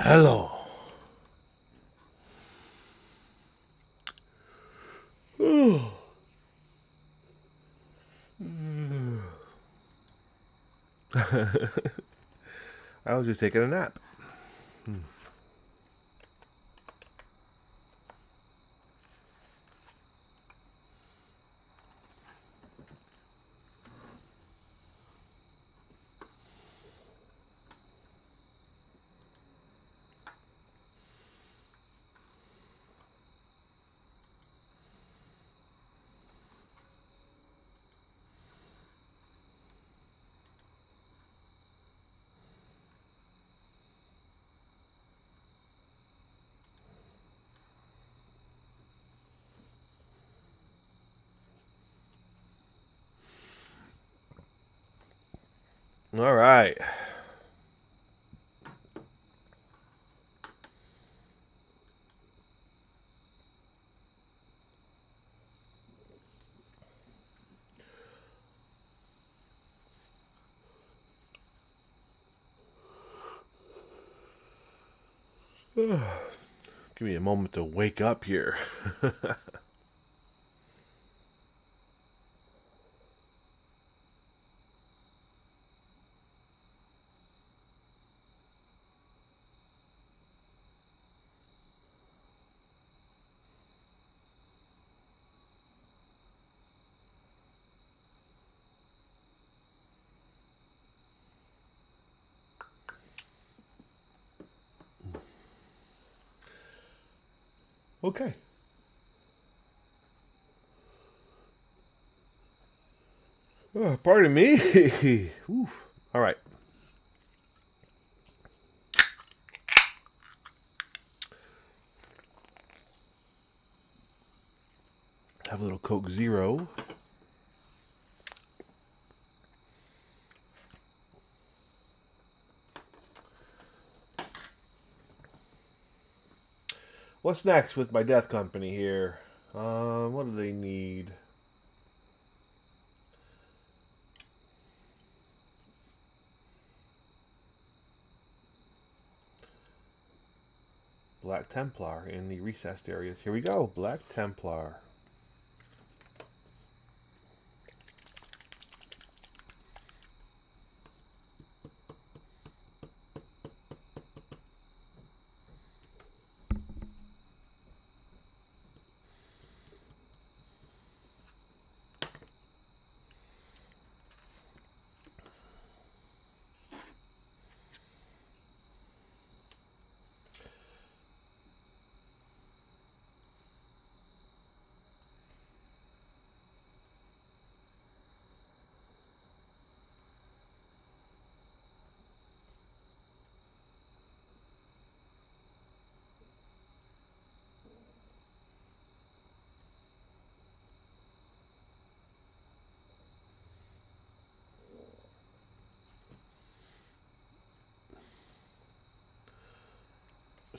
Hello. I was just taking a nap. All right. Give me a moment to wake up here. Okay. Pardon me. All right. Have a little Coke Zero. What's next with my death company here? What do they need? Black Templar in the recessed areas. Here we go. Black Templar.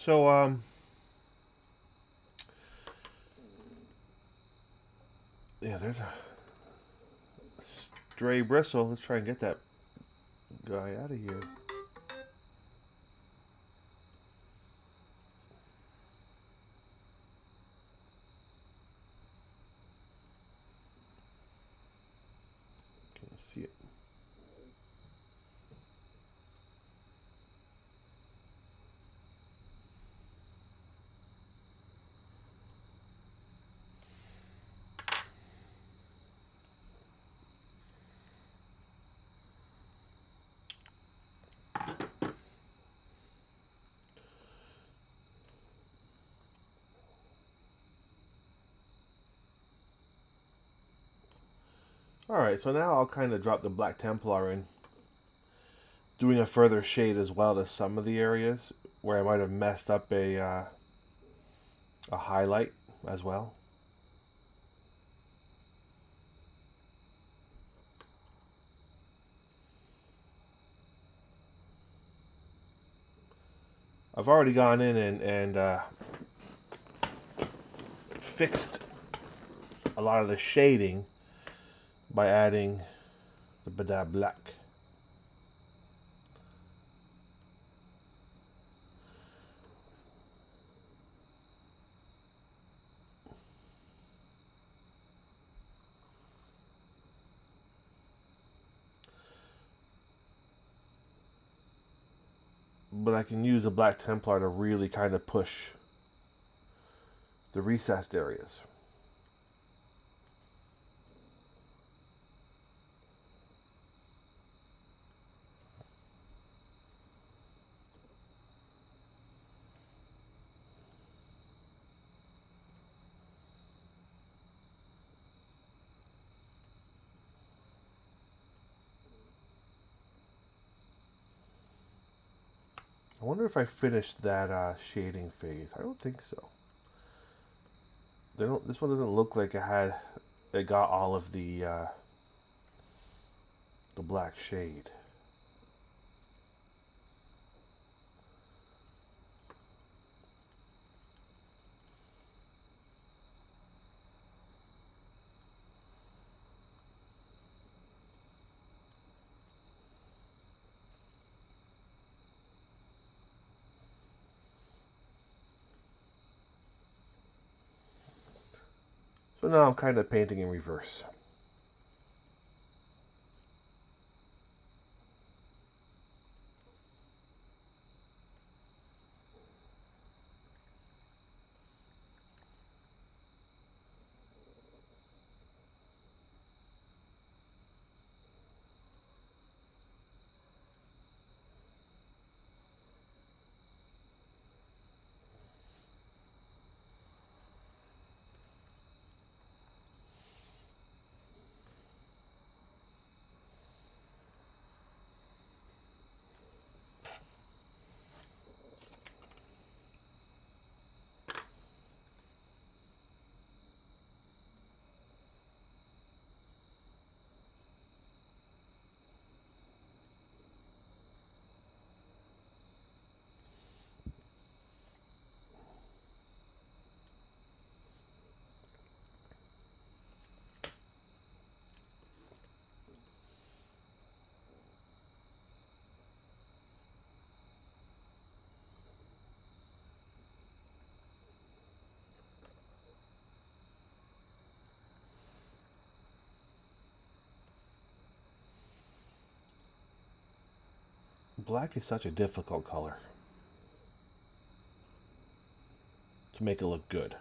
So, yeah, there's a stray bristle. Let's try and get that guy out of here. Can't see it. Alright, so now I'll kind of drop the Black Templar in, doing a further shade as well to some of the areas where I might have messed up a highlight as well. I've already gone in and fixed a lot of the shading by adding the Bada Black. but I can use a black Templar to really kind of push the recessed areas. I wonder if I finished that shading phase. I don't think so. This one doesn't look like it got all of the black shade. So now I'm kind of painting in reverse. Black is such a difficult color to make it look good.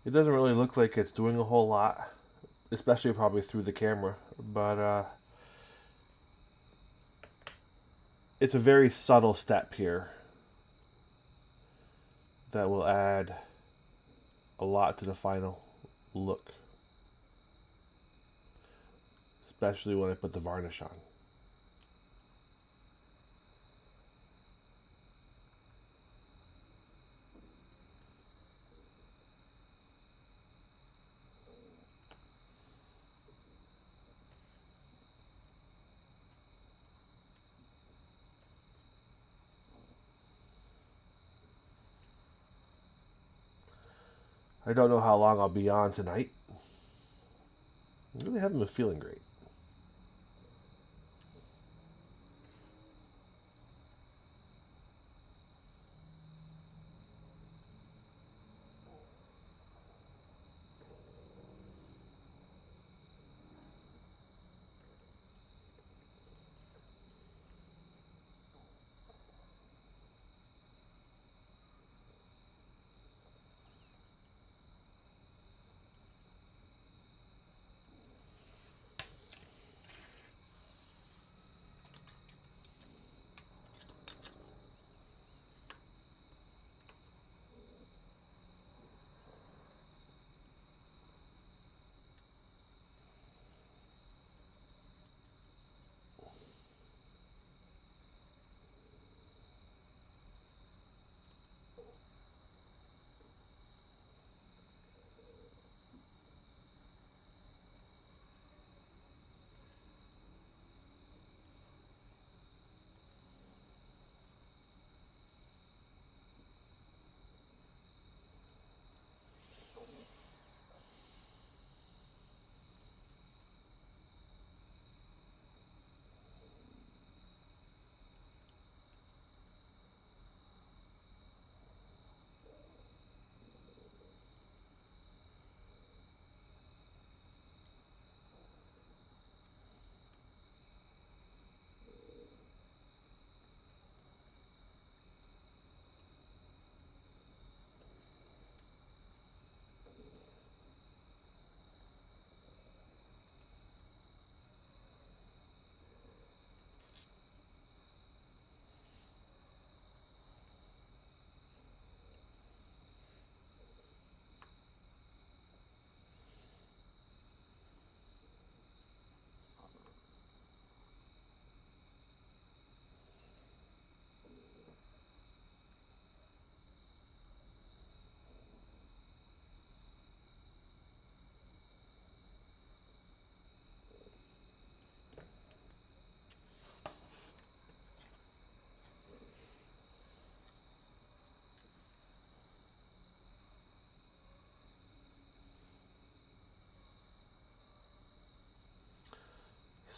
It doesn't really look like it's doing a whole lot, especially probably through the camera, but it's a very subtle step here that will add a lot to the final look, especially when I put the varnish on. I don't know how long I'll be on tonight. I really haven't been feeling great.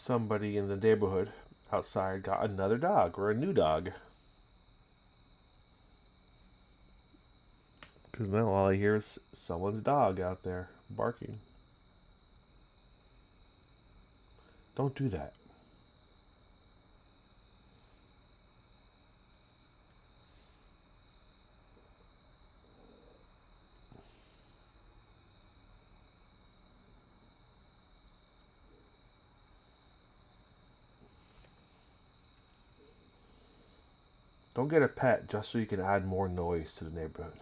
somebody in the neighborhood outside got another dog or a new dog. Because now all I hear is someone's dog out there barking. Don't do that. Don't get a pet just so you can add more noise to the neighborhood.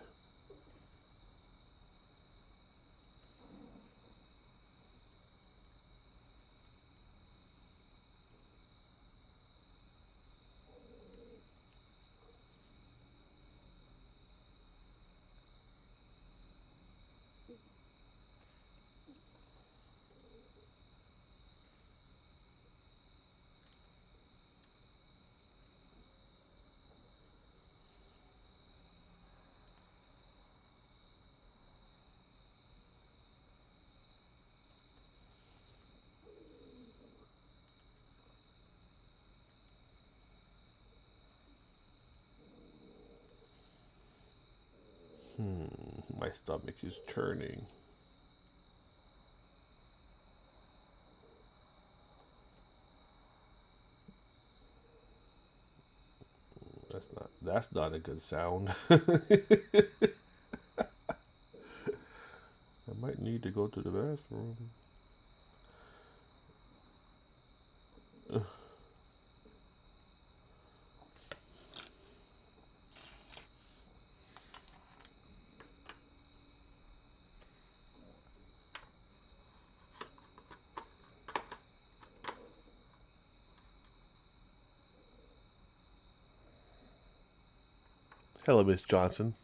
My stomach is churning. That's not a good sound. I might need to go to the bathroom. Hello, Miss Johnson.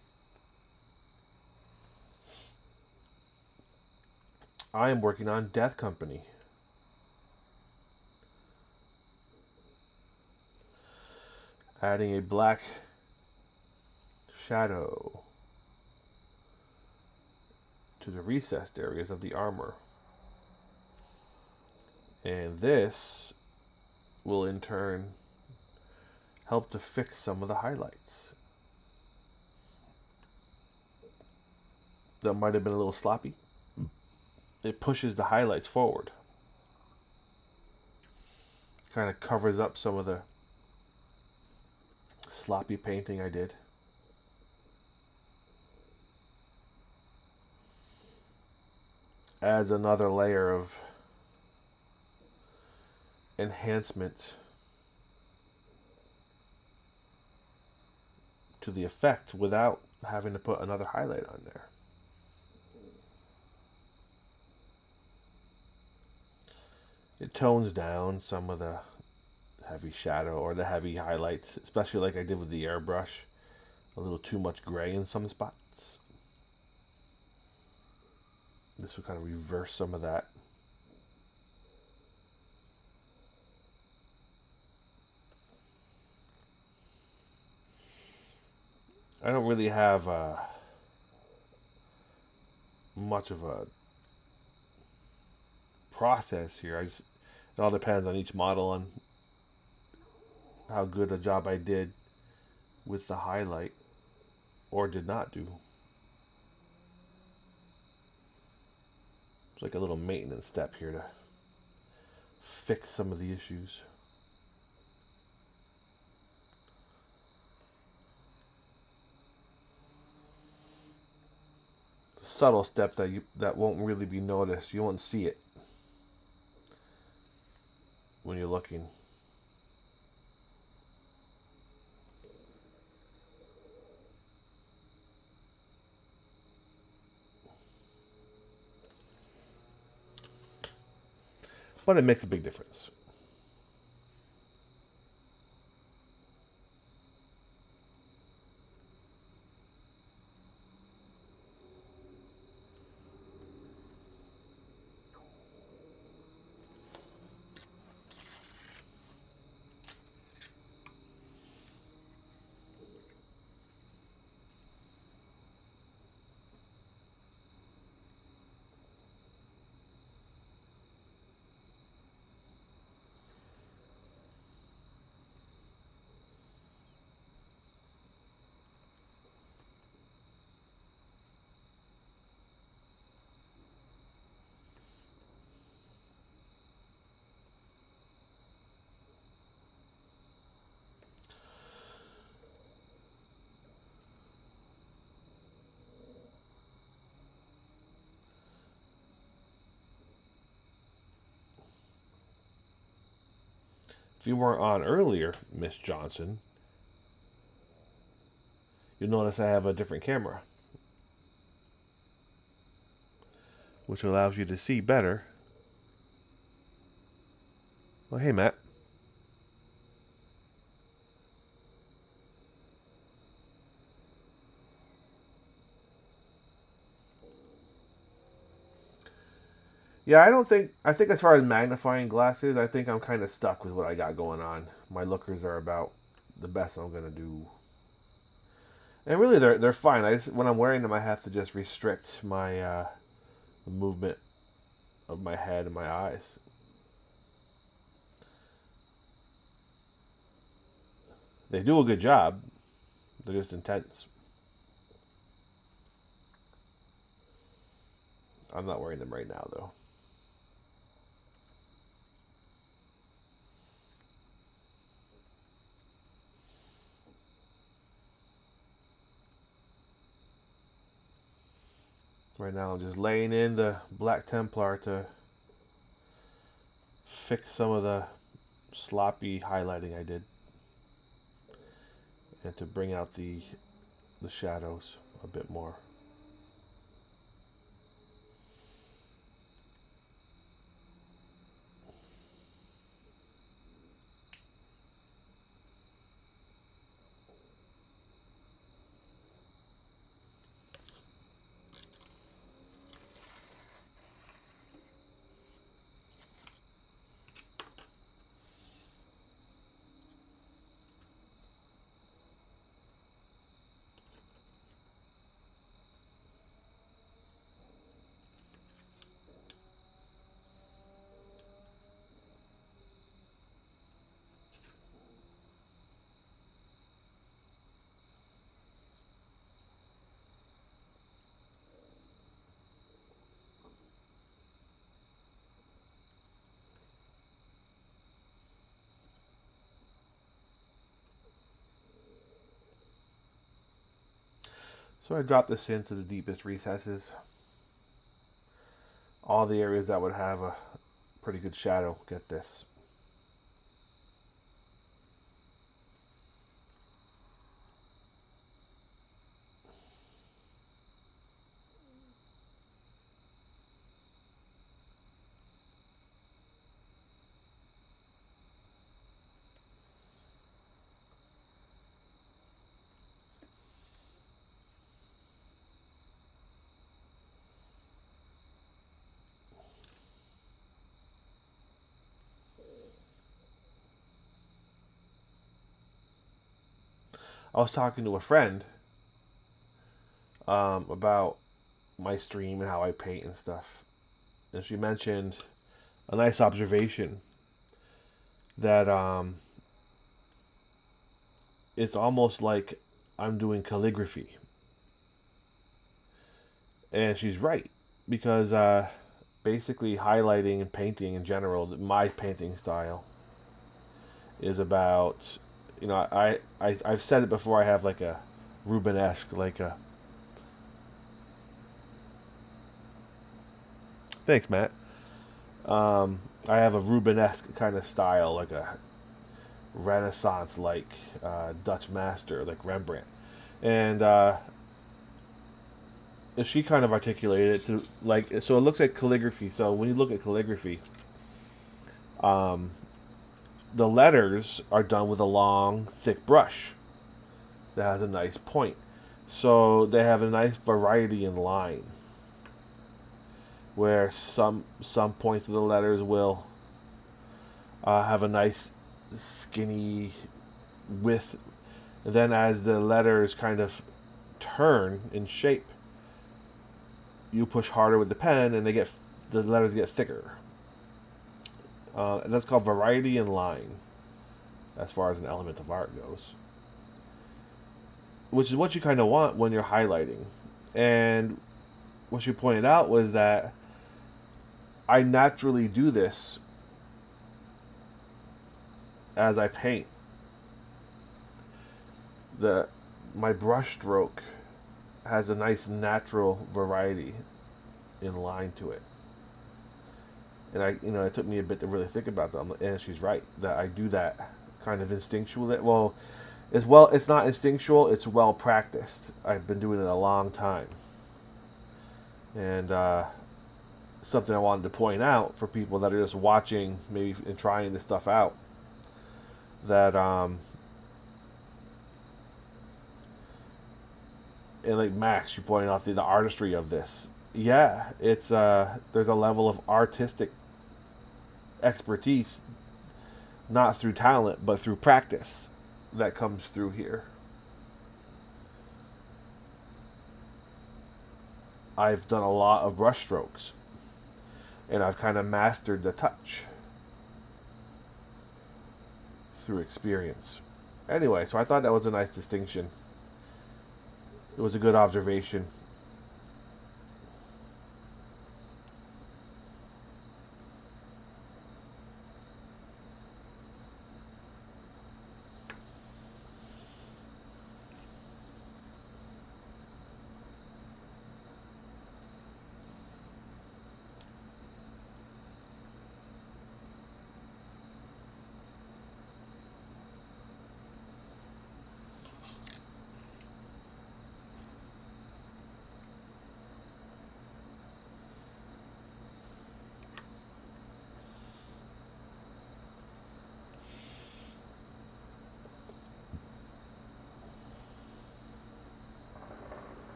I am working on Death Company. Adding a black shadow to the recessed areas of the armor. And this will in turn help to fix some of the highlights that might have been a little sloppy. It pushes the highlights forward. Kind of covers up some of the sloppy painting I did. Adds another layer of enhancement to the effect without having to put another highlight on there. It tones down some of the heavy shadow or the heavy highlights, especially like I did with the airbrush. A little too much gray in some spots. This will kind of reverse some of that. I don't really have much of a process here. It all depends on each model and how good a job I did with the highlight or did not do. It's like a little maintenance step here to fix some of the issues. The subtle step that won't really be noticed. You won't see it when you're looking. But it makes a big difference. If you weren't on earlier, Miss Johnson, you'll notice I have a different camera, which allows you to see better. Well, hey, Matt. Yeah, I think as far as magnifying glasses, I think I'm kind of stuck with what I got going on. My lookers are about the best I'm gonna do, and really they're fine. When I'm wearing them, I have to just restrict my the movement of my head and my eyes. They do a good job. They're just intense. I'm not wearing them right now though. Right now I'm just laying in the Black Templar to fix some of the sloppy highlighting I did, and to bring out the shadows a bit more. So I drop this into the deepest recesses. All the areas that would have a pretty good shadow get this. I was talking to a friend about my stream and how I paint and stuff, and she mentioned a nice observation that it's almost like I'm doing calligraphy, and she's right because basically highlighting and painting in general, my painting style is about, I've said it before. I have like a Rubenesque, like a thanks, Matt. I have a Rubenesque kind of style, like a Renaissance, like Dutch master, like Rembrandt, and she kind of articulated it to like so. It looks like calligraphy. So when you look at calligraphy, um, the letters are done with a long, thick brush that has a nice point. So they have a nice variety in line, where some points of the letters will have a nice skinny width. And then as the letters kind of turn in shape, you push harder with the pen, and the letters get thicker. And that's called variety in line, as far as an element of art goes, which is what you kind of want when you're highlighting. And what you pointed out was that I naturally do this as I paint. The My brush stroke has a nice natural variety in line to it. And it took me a bit to really think about that. And she's right that I do that kind of instinctually. Well, it's not instinctual. It's well practiced. I've been doing it a long time, and something I wanted to point out for people that are just watching, maybe and trying this stuff out. That and like Max, you pointed out the artistry of this. Yeah, it's there's a level of artistic expertise, not through talent, but through practice, that comes through here. I've done a lot of brush strokes, and I've kind of mastered the touch through experience. Anyway, so I thought that was a nice distinction. It was a good observation.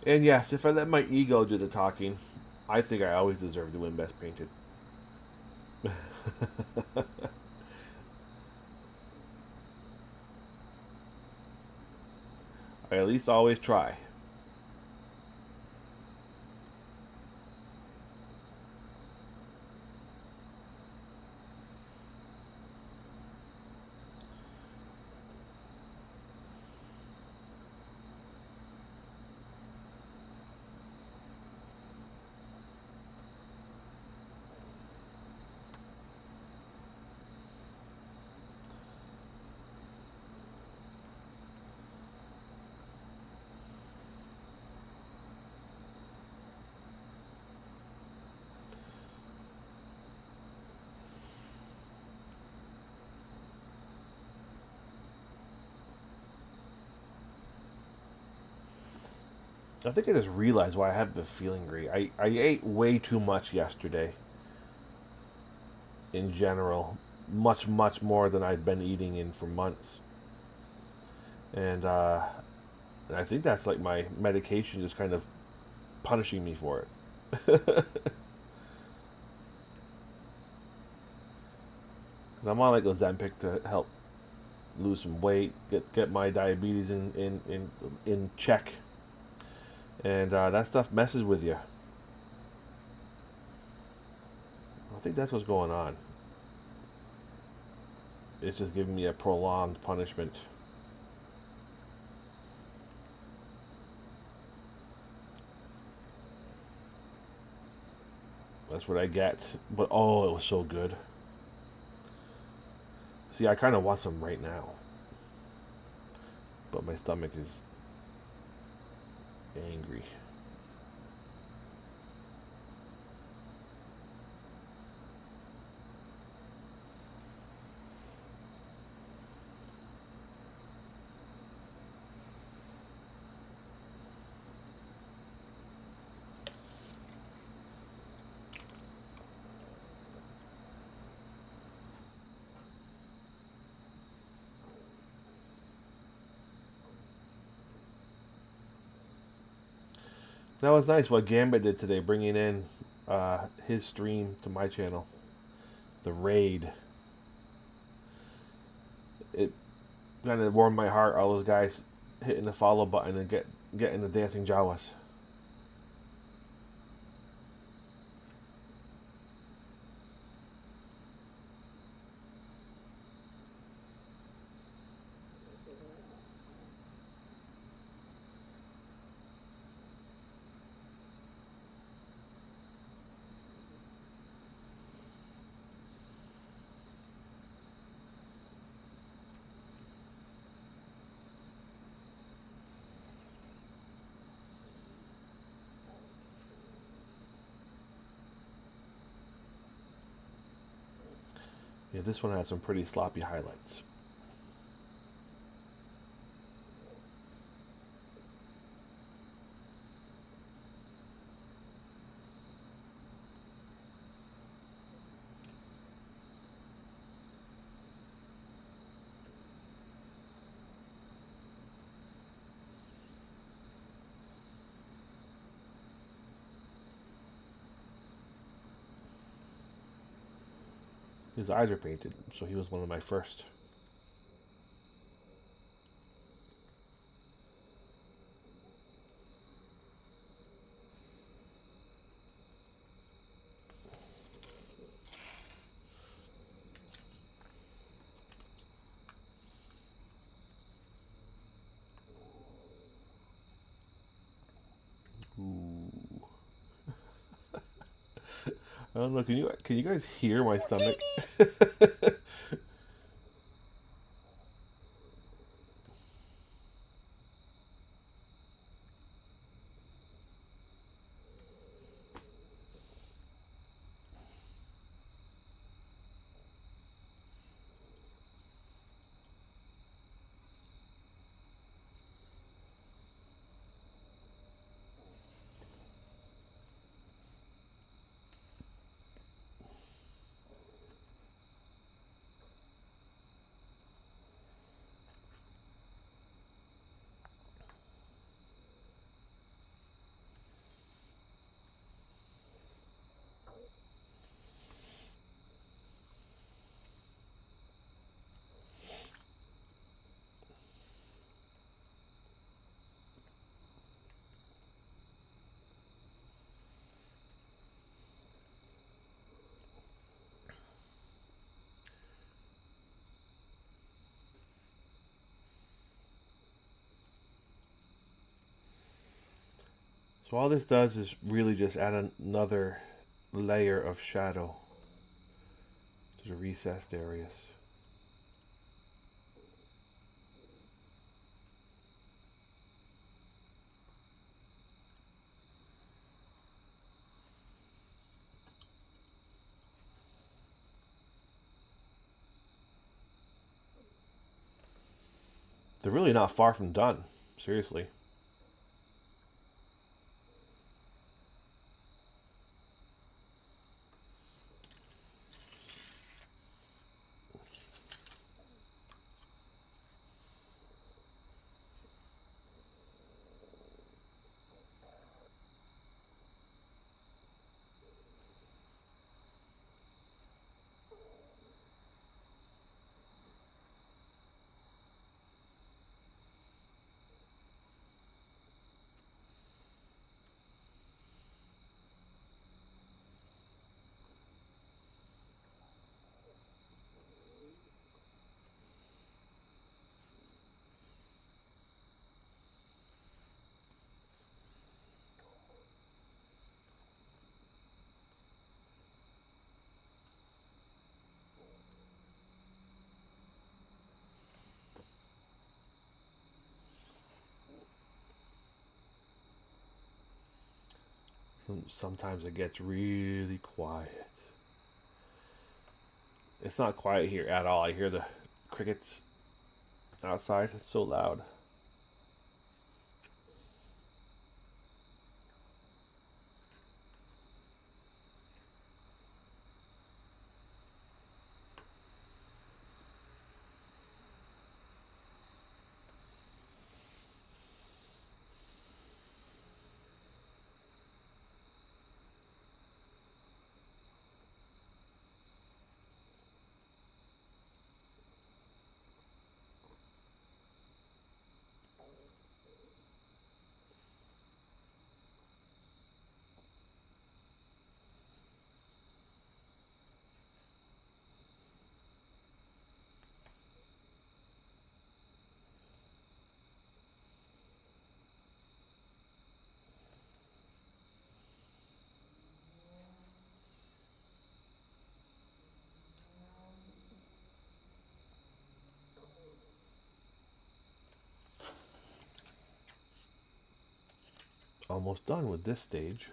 And yes, if I let my ego do the talking, I think I always deserve to win Best Painted. I at least always try. I think I just realized why I have been feeling great. I ate way too much yesterday in general. Much, much more than I'd been eating in for months. And I think that's like my medication just kind of punishing me for it. I'm on like Ozempic to help lose some weight, get my diabetes in check, and that stuff messes with you. I think that's what's going on. It's just giving me a prolonged punishment. That's what I get. But oh, it was so good. See, I kind of want some right now, but my stomach is angry. That was nice what Gambit did today, bringing in his stream to my channel. The raid. It kind of warmed my heart. All those guys hitting the follow button and getting the dancing Jawas. Yeah, this one has some pretty sloppy highlights. His eyes are painted, so he was one of my first. Ooh. I don't know. Can you guys hear my stomach? So all this does is really just add another layer of shadow to the recessed areas. They're really not far from done. Seriously. Sometimes it gets really quiet. It's not quiet here at all. I hear the crickets outside. It's so loud. Almost done with this stage.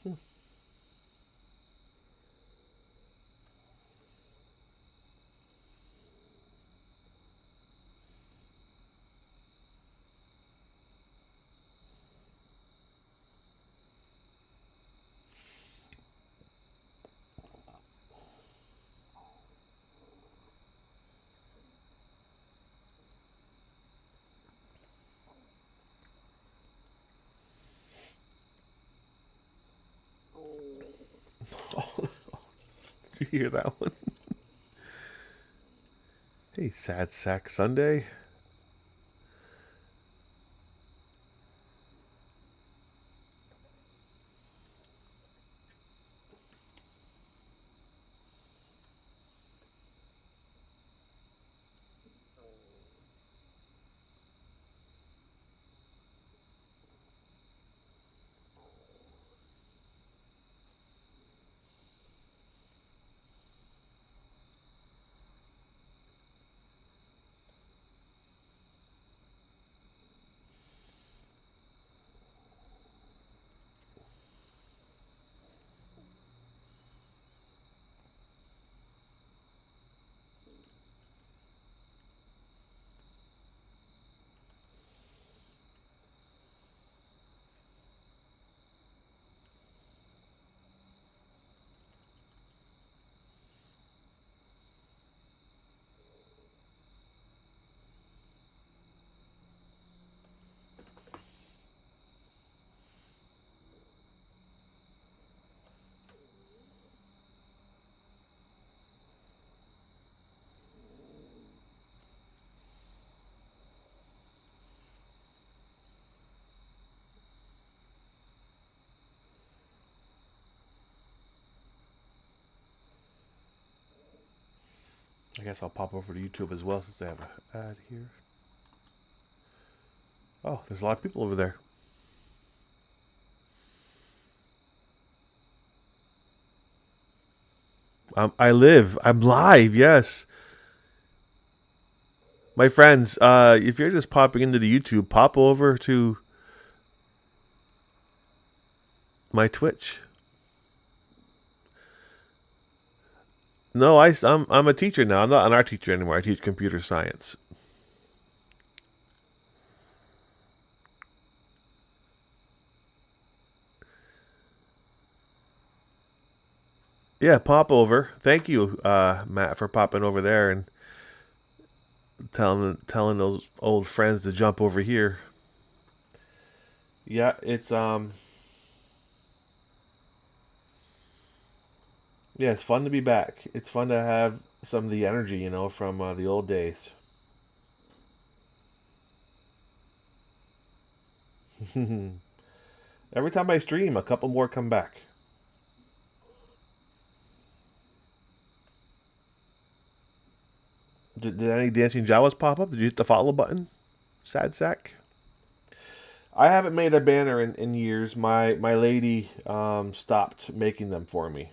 Did you hear that one? Hey, Sad Sack Sunday. I guess I'll pop over to YouTube as well since I have an ad here. Oh, there's a lot of people over there. I'm live, yes. My friends, if you're just popping into the YouTube, pop over to my Twitch. No, I'm a teacher now. I'm not an art teacher anymore. I teach computer science. Yeah, pop over. Thank you, Matt, for popping over there and telling those old friends to jump over here. Yeah, it's fun to be back. It's fun to have some of the energy, from the old days. Every time I stream, a couple more come back. Did any dancing Jawas pop up? Did you hit the follow button? Sad sack. I haven't made a banner in years. My lady stopped making them for me.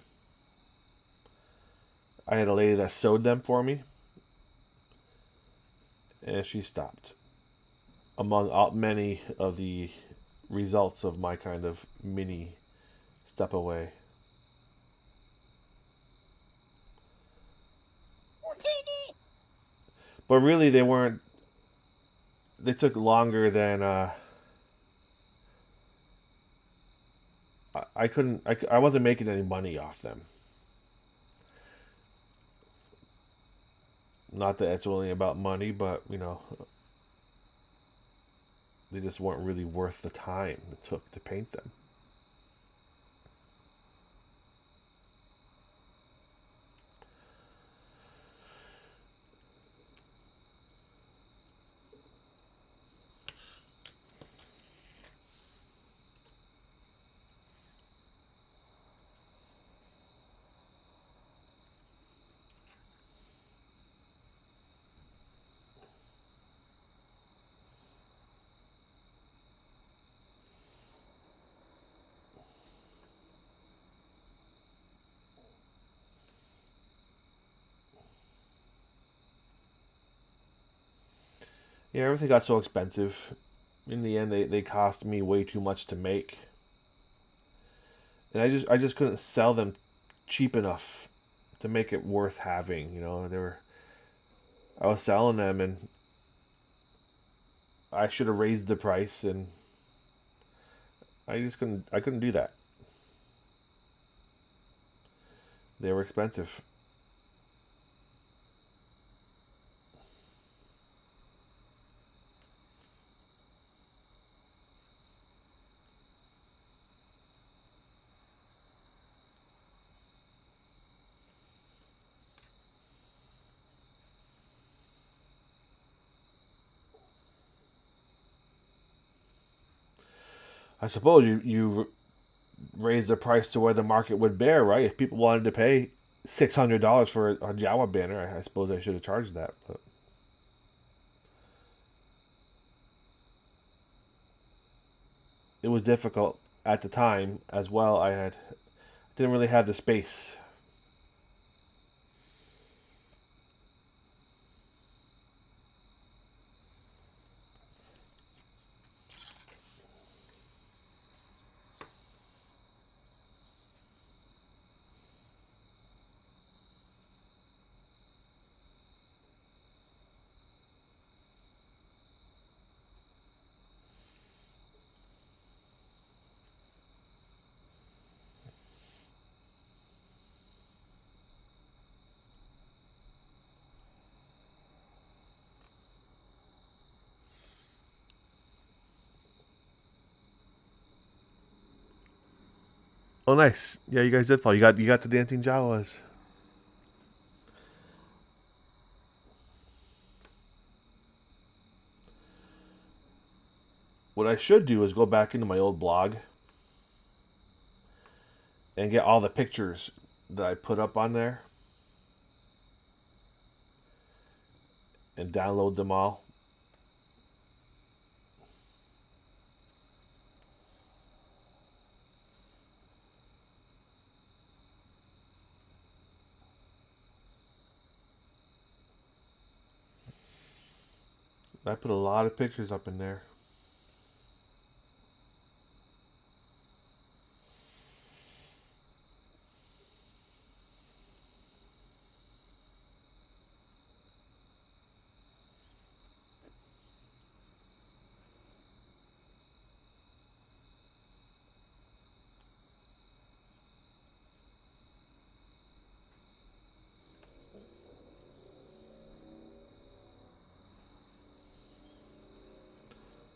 I had a lady that sewed them for me, and she stopped. Among many of the results of my kind of mini step away. But really, they weren't. They took longer than I couldn't. I wasn't making any money off them. Not that it's only about money, but they just weren't really worth the time it took to paint them. Yeah, everything got so expensive. In the end, they cost me way too much to make. and I just couldn't sell them cheap enough to make it worth having. I was selling them, and I should have raised the price, and I couldn't do that. They were expensive. I suppose you raise the price to where the market would bear, right? If people wanted to pay $600 for a Jawa banner, I suppose I should have charged that. But it was difficult at the time as well. Didn't really have the space. Oh, nice. Yeah, you guys did fall. You got the dancing Jawas. What I should do is go back into my old blog and get all the pictures that I put up on there and download them all. I put a lot of pictures up in there.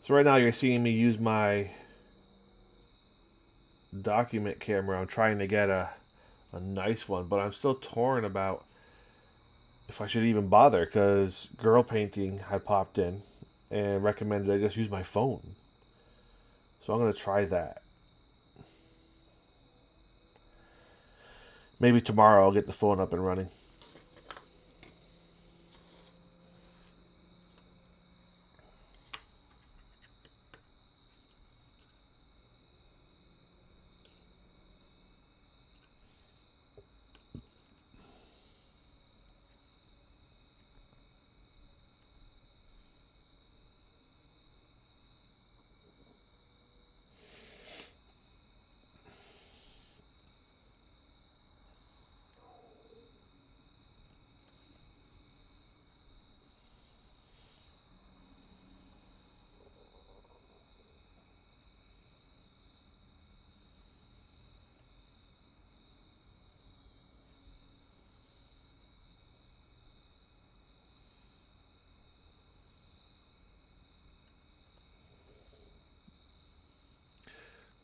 So right now you're seeing me use my document camera. I'm trying to get a nice one, but I'm still torn about if I should even bother because Girl Painting had popped in and recommended I just use my phone. So I'm going to try that. Maybe tomorrow I'll get the phone up and running.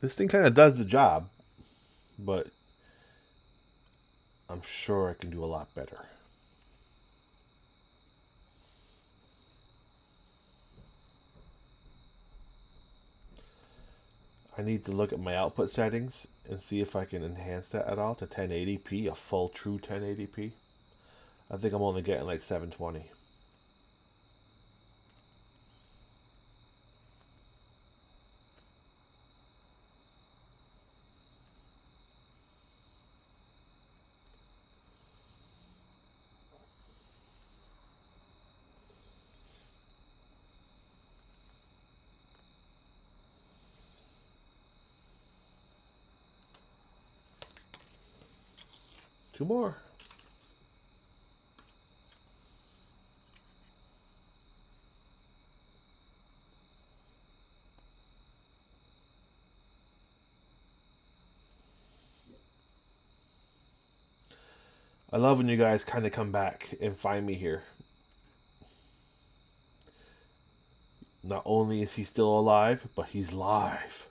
This thing kind of does the job, but I'm sure I can do a lot better. I need to look at my output settings and see if I can enhance that at all to 1080p, a full true 1080p. I think I'm only getting like 720. Two more. I love when you guys kind of come back and find me here. Not only is he still alive, but he's live.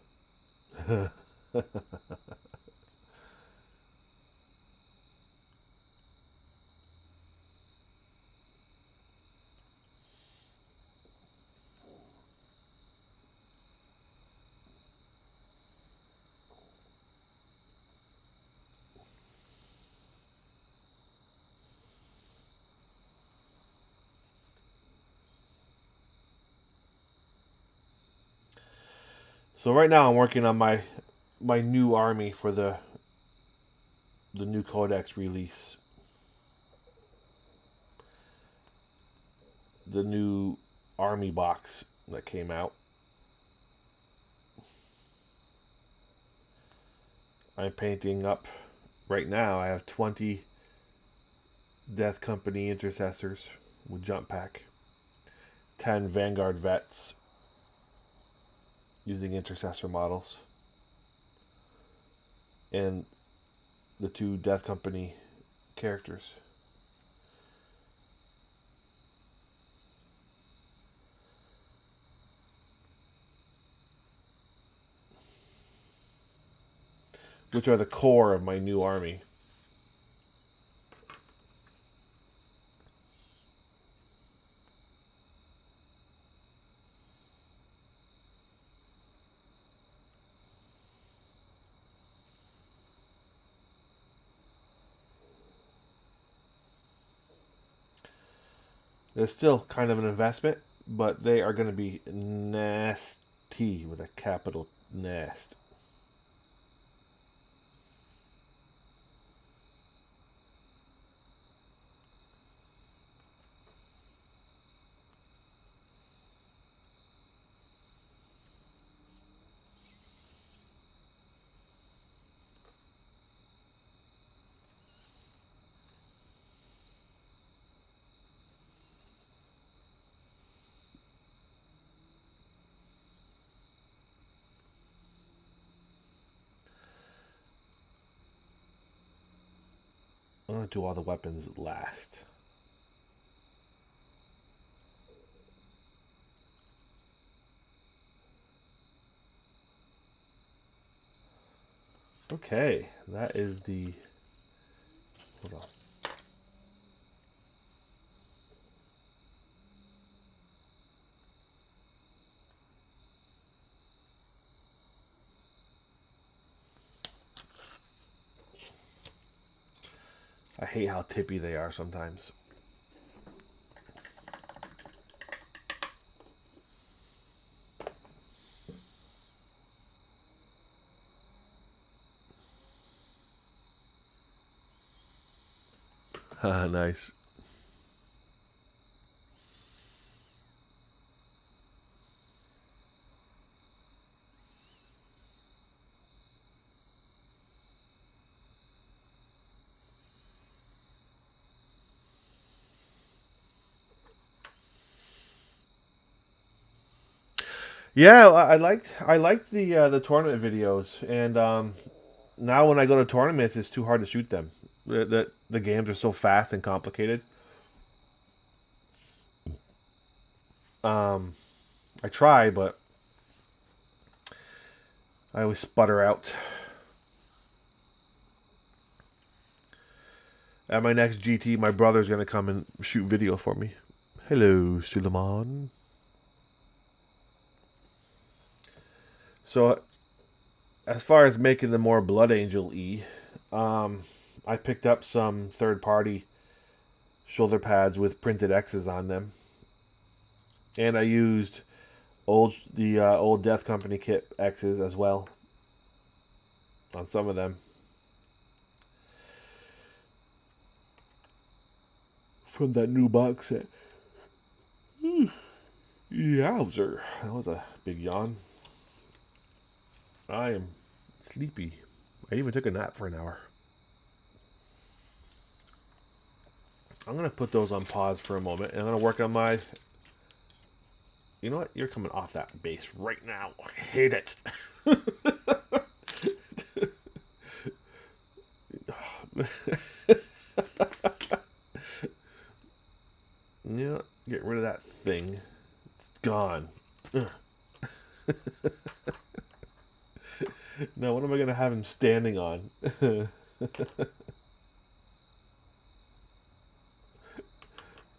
So right now I'm working on my new army for the new codex release. The new army box that came out. I'm painting up right now. I have 20 Death Company intercessors with jump pack, 10 Vanguard vets using intercessor models, and the 2 Death Company characters. Which are the core of my new army. They're still kind of an investment, but they are going to be nasty with a capital nast. I'm going to do all the weapons last. Okay, that is the... Hold on. I hate how tippy they are sometimes. Nice. Yeah, I liked the tournament videos, and now when I go to tournaments, it's too hard to shoot them. The games are so fast and complicated. Um, I try, but I always sputter out. At my next GT, my brother's gonna come and shoot video for me. Hello, Suleiman. So, as far as making the more Blood Angel I picked up some third-party shoulder pads with printed X's on them, and I used old Death Company kit X's as well on some of them from that new box set. Yowzer, that was a big yawn. I am sleepy. I even took a nap for an hour. I'm going to put those on pause for a moment, and I'm going to work on my... You know what? You're coming off that base right now. I hate it. You know, get rid of that thing. It's gone. Now, what am I going to have him standing on?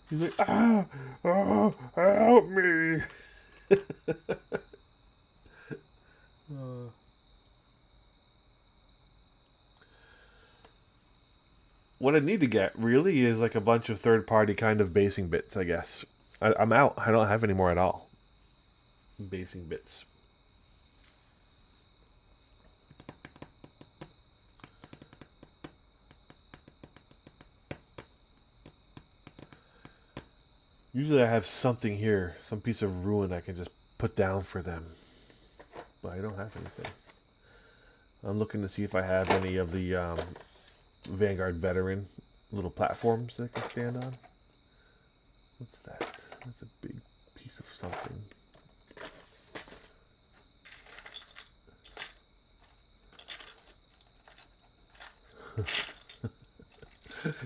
He's like, help me. What I need to get really is like a bunch of third-party kind of basing bits, I guess. I'm out. I don't have any more at all. Basing bits. Usually I have something here, some piece of ruin I can just put down for them. But I don't have anything. I'm looking to see if I have any of the Vanguard Veteran little platforms that I can stand on. What's that? That's a big piece of something.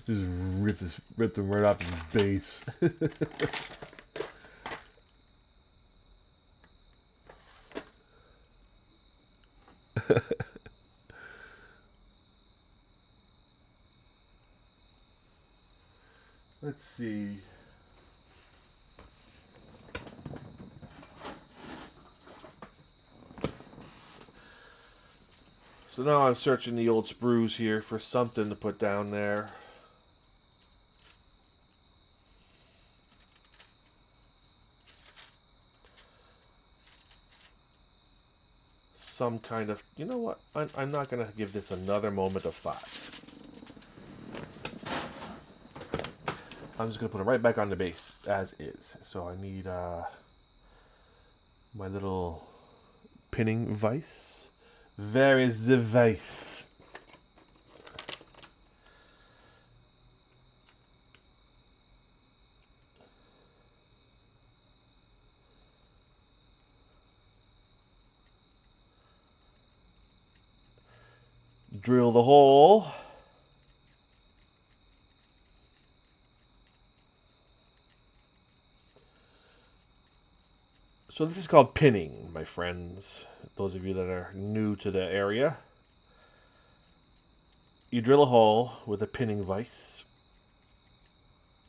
Just ripped him right off his base. Let's see. So now I'm searching the old sprues here for something to put down there. Some kind of, you know what? I'm not going to give this another moment of thought. I'm just going to put it right back on the base as is. So I need my little pinning vise. Where is the vise? Drill the hole. So this is called pinning, my friends. Those of you that are new to the area. You drill a hole with a pinning vise.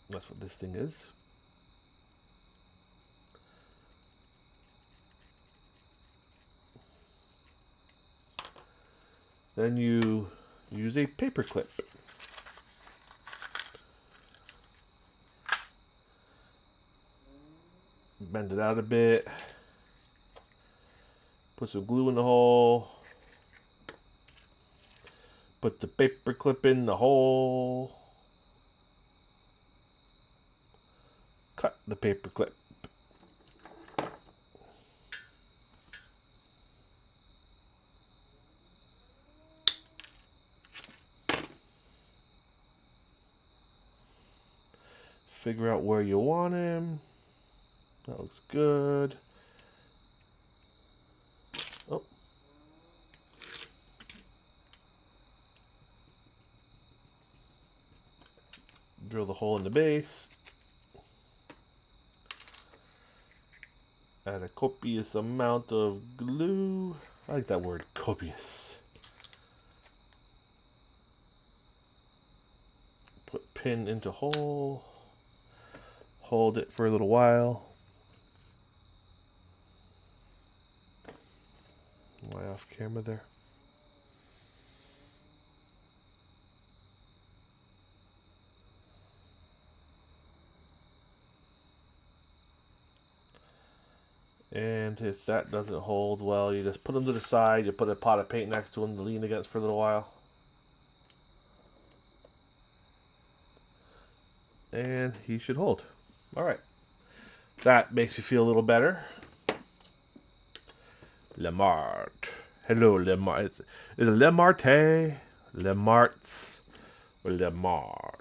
That's what this thing is. Then you use a paper clip. Bend it out a bit. Put some glue in the hole. Put the paper clip in the hole. Cut the paper clip. Figure out where you want him. That looks good. Oh. Drill the hole in the base. Add a copious amount of glue. I like that word, copious. Put pin into hole. Hold it for a little while. Am I off camera there? And if that doesn't hold well, you just put them to the side. You put a pot of paint next to them to lean against for a little while. And he should hold. All right. That makes me feel a little better. Lemart. Hello, Lemart. Is it Lemarte? Lemarts or Lemart?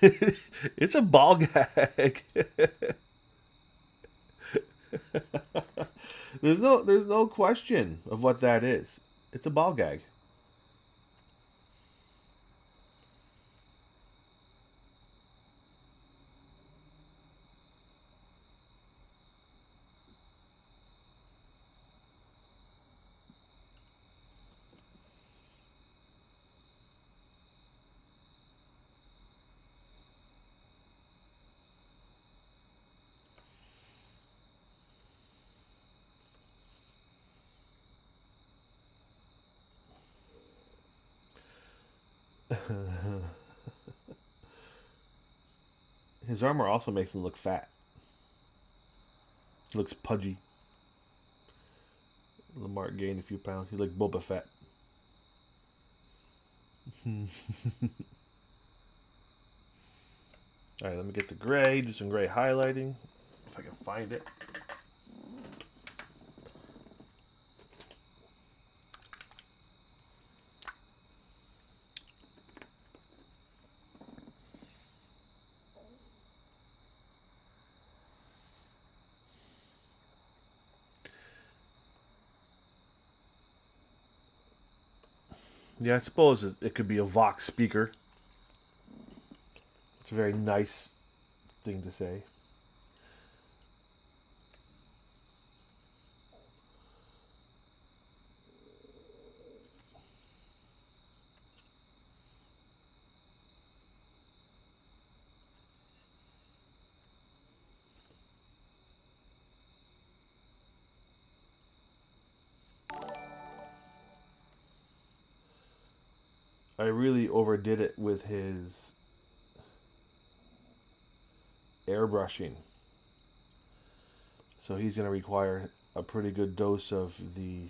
It's a ball gag. There's no question of what that is. It's a ball gag. His armor also makes him look fat. He looks pudgy. Lamar gained a few pounds. He's like Boba Fett. Alright, let me get the gray, do some gray highlighting, if I can find it. Yeah, I suppose it could be a Vox speaker. It's a very nice thing to say. I really overdid it with his airbrushing. So he's going to require a pretty good dose of the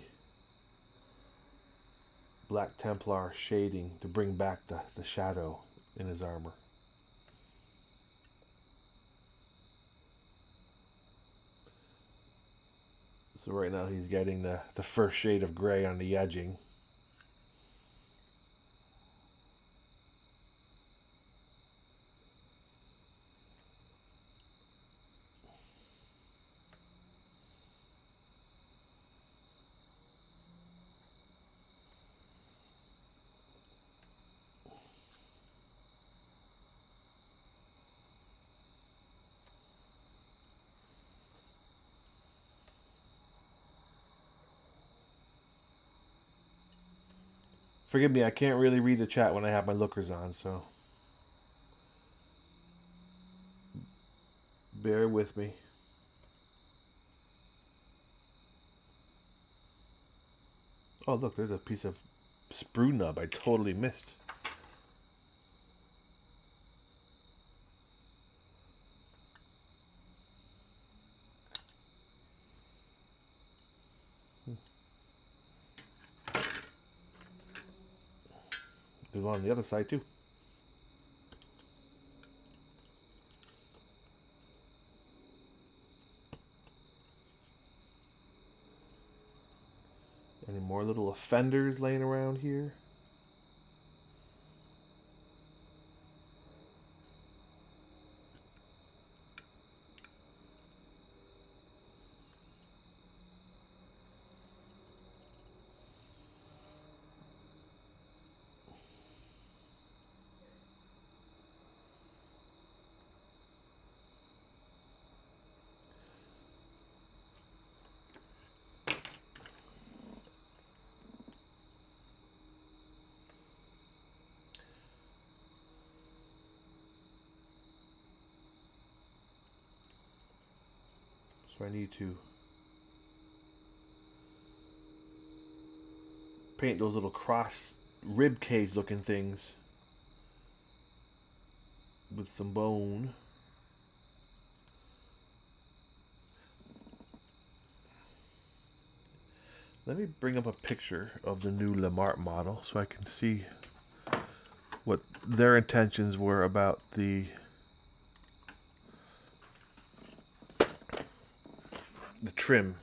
Black Templar shading to bring back the shadow in his armor. So right now he's getting the first shade of gray on the edging. Forgive me, I can't really read the chat when I have my lookers on, so bear with me. Oh, look, there's a piece of sprue nub I totally missed. There's one on the other side, too. Any more little offenders laying around here? So I need to paint those little cross rib cage looking things with some bone. Let me bring up a picture of the new Lamart model so I can see what their intentions were about the trim.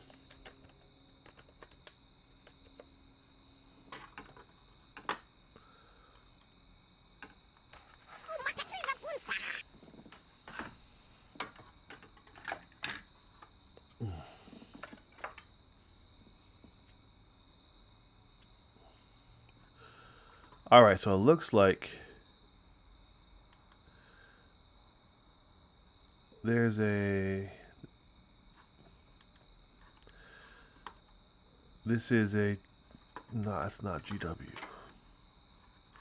All right, so it looks like there's a... This is a... No, it's not GW.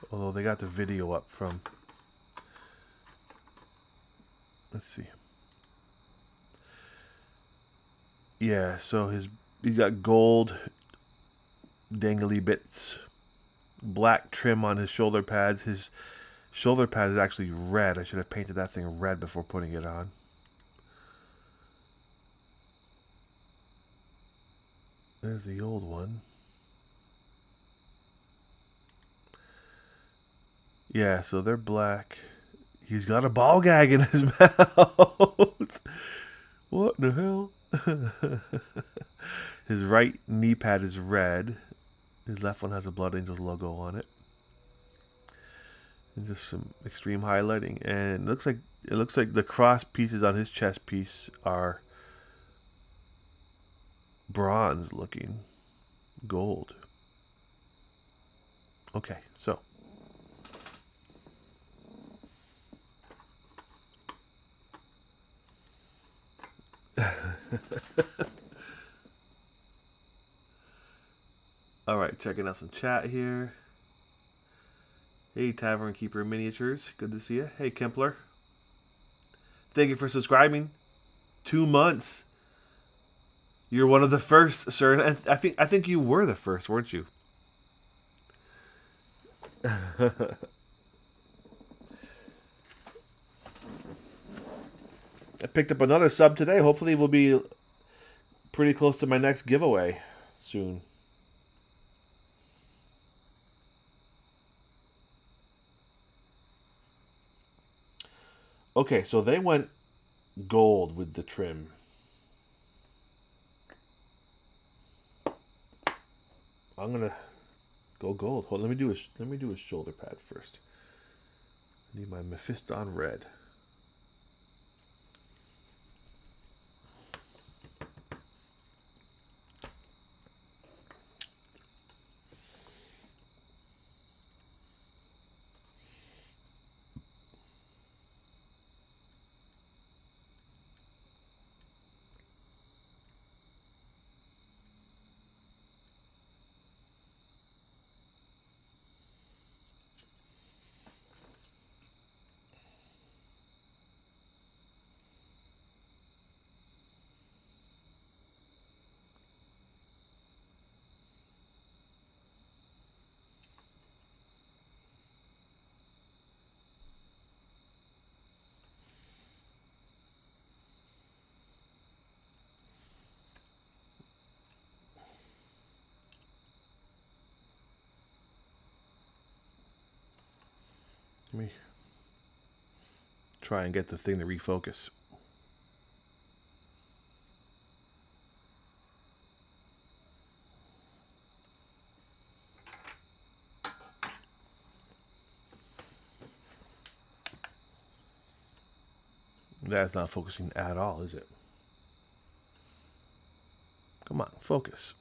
Although they got the video up from... Let's see. Yeah, so he's got gold dangly bits, black trim on his shoulder pads. His shoulder pad is actually red. I should have painted that thing red before putting it on. There's the old one. Yeah, so they're black. He's got a ball gag in his mouth. What the hell? His right knee pad is red. His left one has a Blood Angels logo on it. And just some extreme highlighting. And it looks like the cross pieces on his chest piece are bronze looking. Gold. Okay, so all right, checking out some chat here. Hey, Tavern Keeper Miniatures. Good to see you. Hey, Kempler. Thank you for subscribing. 2 months. You're one of the first, sir. And I think you were the first, weren't you? I picked up another sub today. Hopefully we'll be pretty close to my next giveaway soon. Okay, so they went gold with the trim. I'm gonna go gold. Hold on, let me do his shoulder pad first. I need my Mephiston red. Let me try and get the thing to refocus. That's not focusing at all, is it? Come on, focus.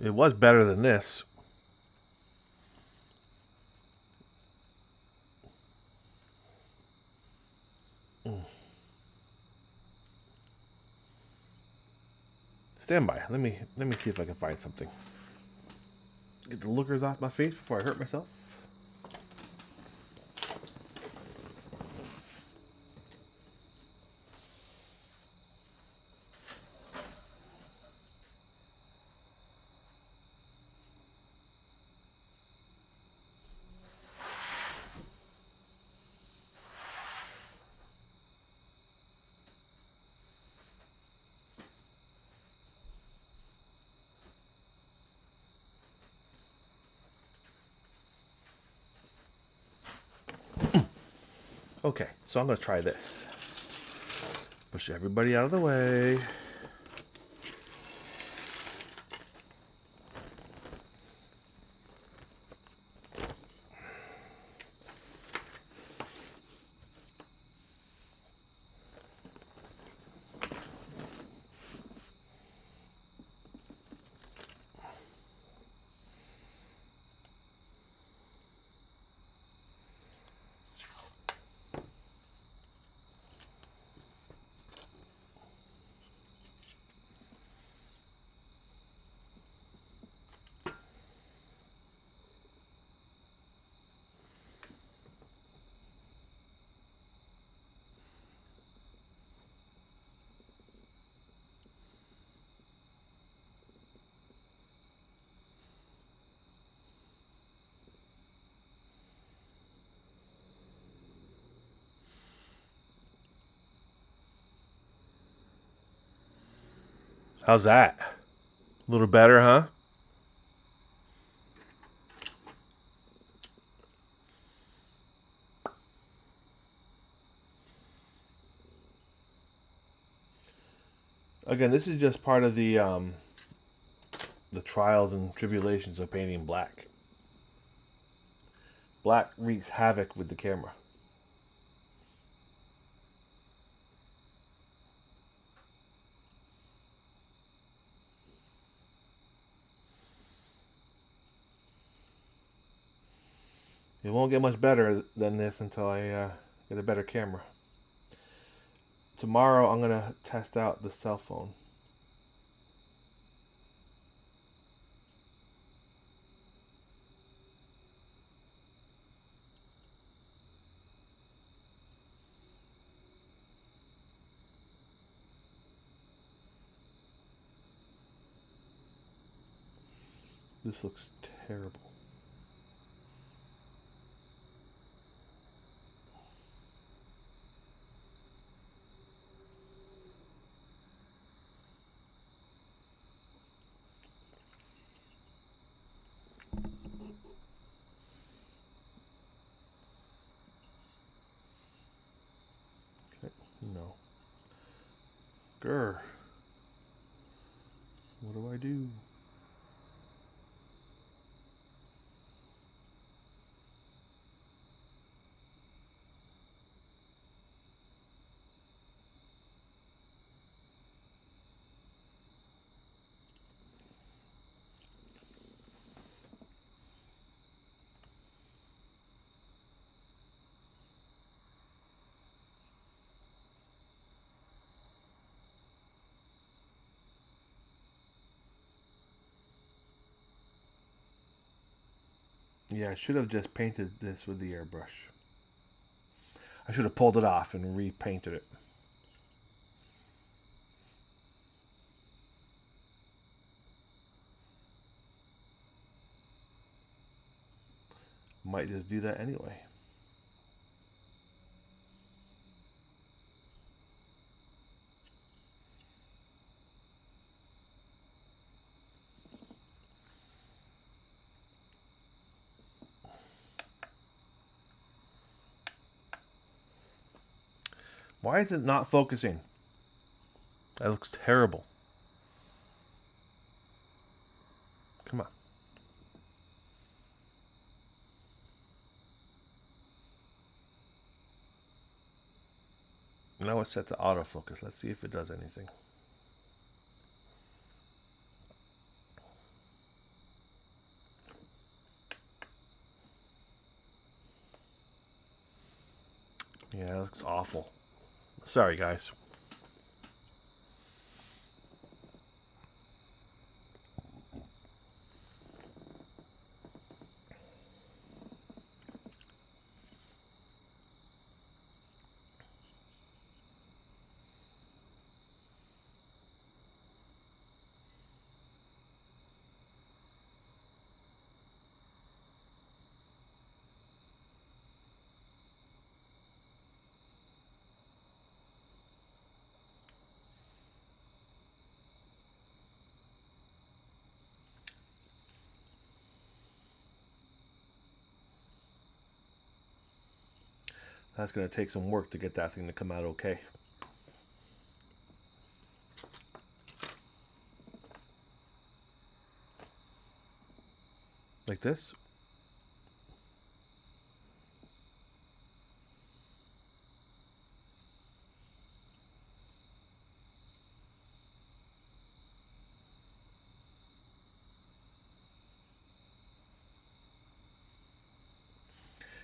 It was better than this. Stand by. Let me see if I can find something. Get the lookers off my face before I hurt myself. Okay, so I'm going to try this. Push everybody out of the way. How's that? A little better, huh? Again, this is just part of the trials and tribulations of painting black. Black wreaks havoc with the camera. It won't get much better than this until I get a better camera. Tomorrow I'm going to test out the cell phone. This looks terrible. Okay, no. Grr. What do I do? Yeah, I should have just painted this with the airbrush. I should have pulled it off and repainted it. Might just do that anyway. Why is it not focusing? That looks terrible. Come on. Now it's set to autofocus. Let's see if it does anything. Yeah, it looks awful. Sorry, guys. That's going to take some work to get that thing to come out okay. like this.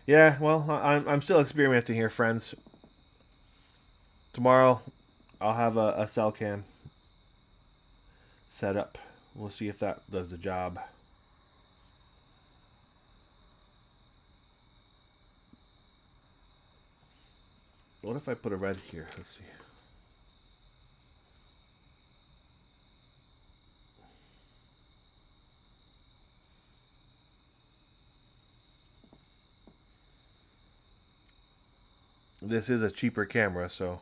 Yeah, well, I'm still experimenting here, friends. Tomorrow, I'll have a cell cam set up. We'll see if that does the job. What if I put a red here? Let's see. This is a cheaper camera, so.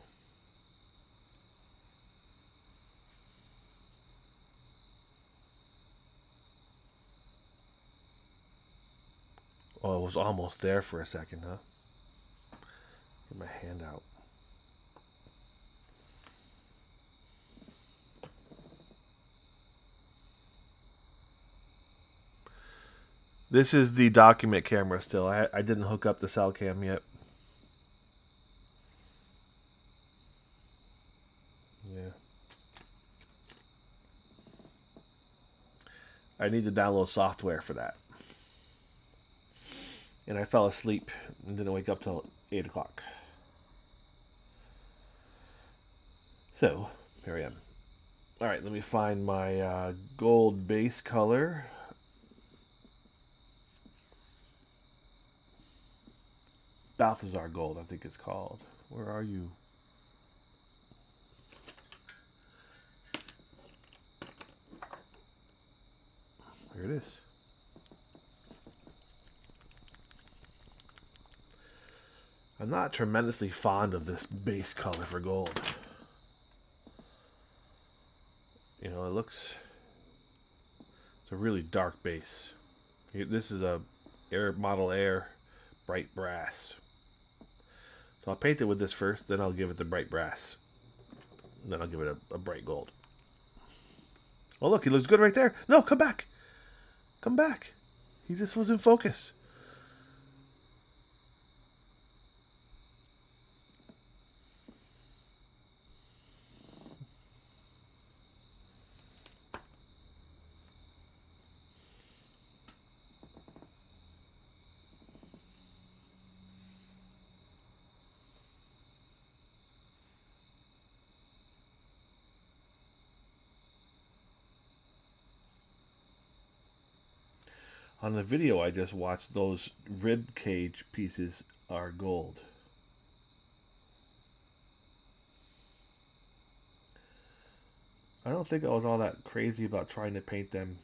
Oh, it was almost there for a second, huh? Get my hand out. This is the document camera still. I didn't hook up the cell cam yet. Yeah. I need to download software for that. And I fell asleep and didn't wake up till 8 o'clock. So, here I am. Alright, let me find my gold base color. Balthazar Gold, I think it's called. Where are you? Here it is. I'm not tremendously fond of this base color for gold. You know, it's a really dark base. This is a Model Air bright brass. So I'll paint it with this first, then I'll give it the bright brass. Then I'll give it a bright gold. Oh, look, he looks good right there. No, come back. Come back. He just was in focus. On the video I just watched, those rib cage pieces are gold. I don't think I was all that crazy about trying to paint them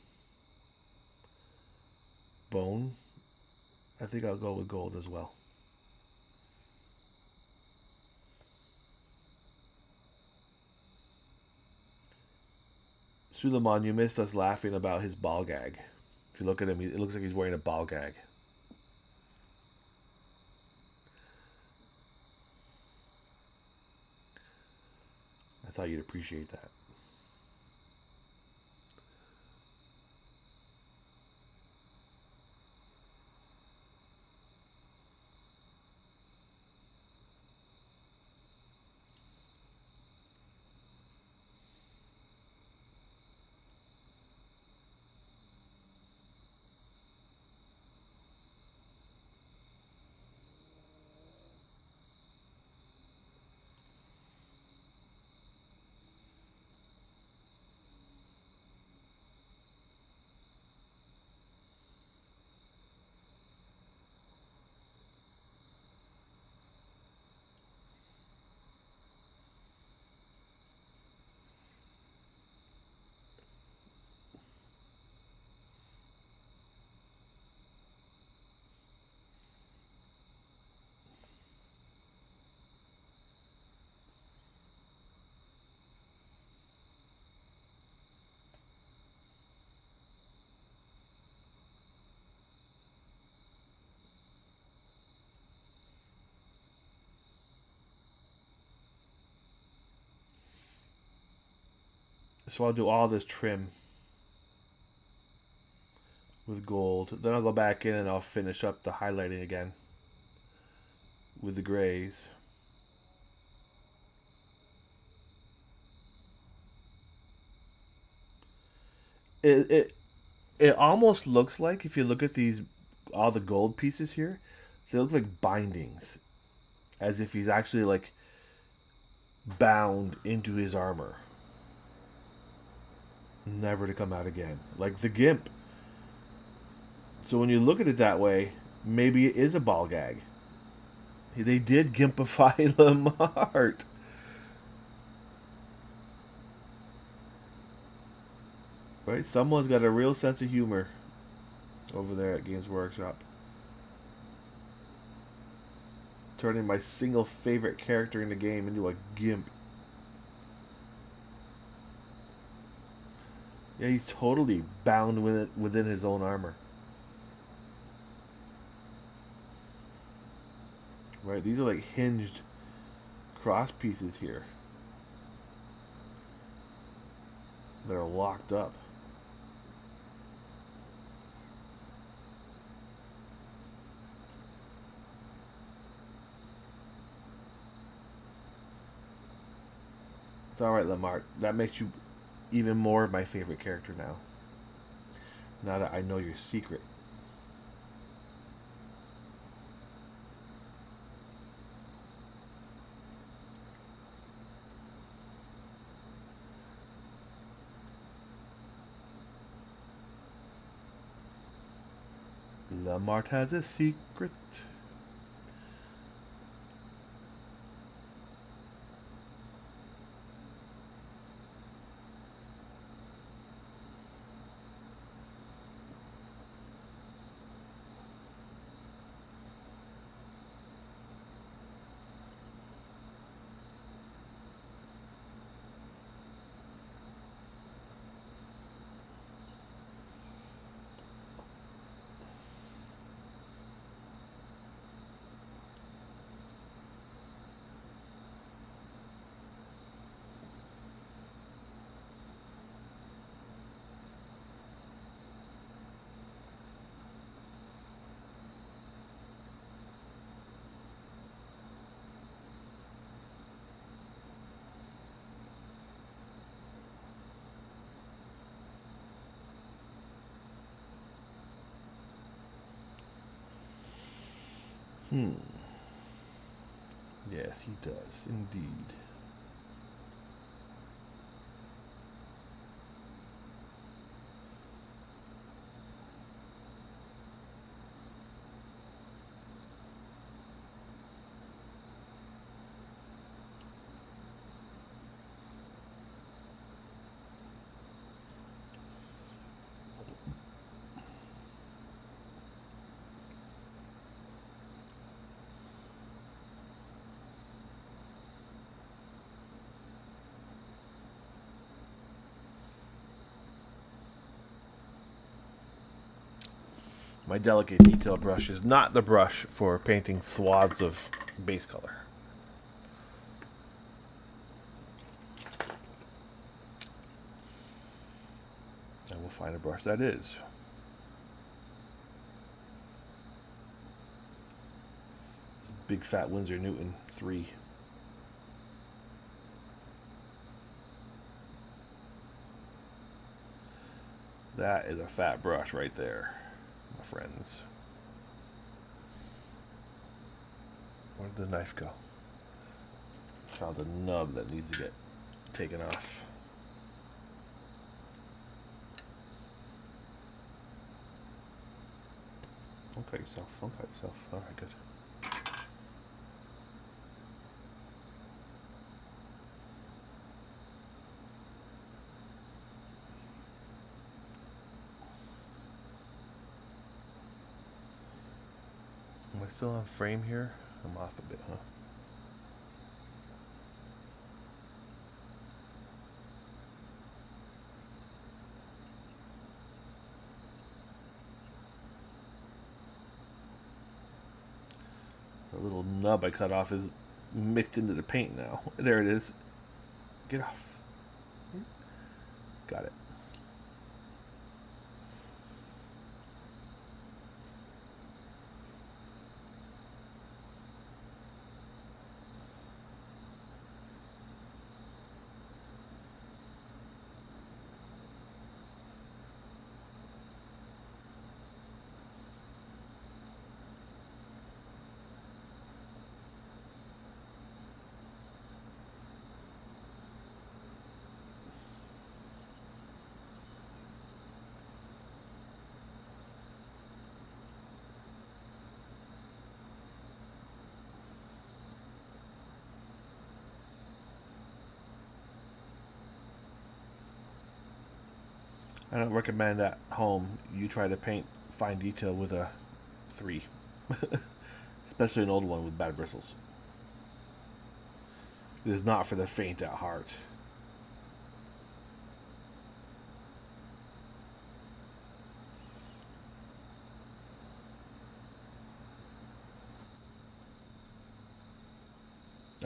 bone. I think I'll go with gold as well. Suleiman, you missed us laughing about his ball gag. If you look at him, it looks like he's wearing a ball gag. I thought you'd appreciate that. So I'll do all this trim with gold. Then I'll go back in and I'll finish up the highlighting again with the grays. It it almost looks like, if you look at these, all the gold pieces here, they look like bindings, as if he's actually like bound into his armor, never to come out again, like the gimp. So when you look at it that way, maybe it is a ball gag. They did gimpify Lamart. Right? Someone's got a real sense of humor over there at Games Workshop. Turning my single favorite character in the game into a gimp. Yeah, he's totally bound within his own armor. Right? These are like hinged cross pieces here that are locked up. It's alright, Lamart. That makes you even more of my favorite character now. Now that I know your secret. Lamart has a secret. Hmm. Yes, he does, indeed. My delicate detail brush is not the brush for painting swaths of base color. I will find a brush that is. This big fat Winsor Newton 3. That is a fat brush right there, my friends. Where did the knife go? Found a nub that needs to get taken off. Don't cut yourself. Don't cut yourself. Alright, good. Am I still on frame here? I'm off a bit, huh? The little nub I cut off is mixed into the paint now. There it is. Get off. Got it. I don't recommend at home you try to paint fine detail with a 3, especially an old one with bad bristles. It is not for the faint at heart.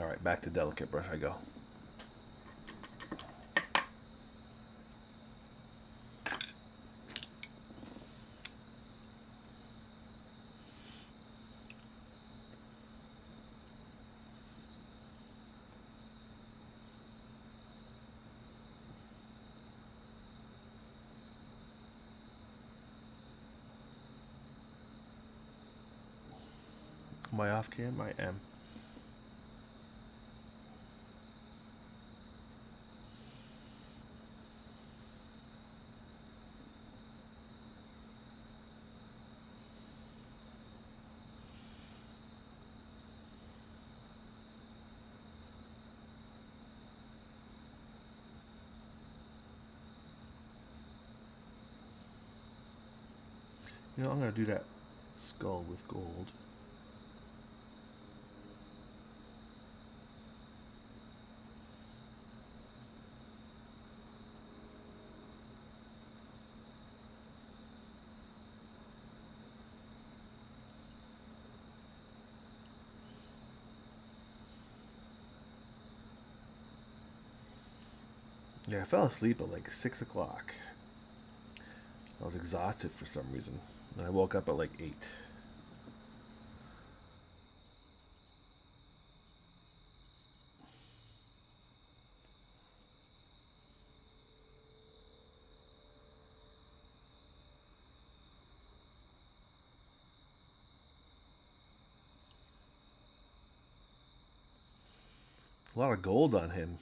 All right, back to delicate brush I go. Am I off cam? I am. You know, I'm going to do that skull with gold. Yeah, I fell asleep at like 6 o'clock. I was exhausted for some reason. And I woke up at like 8. A lot of gold on him.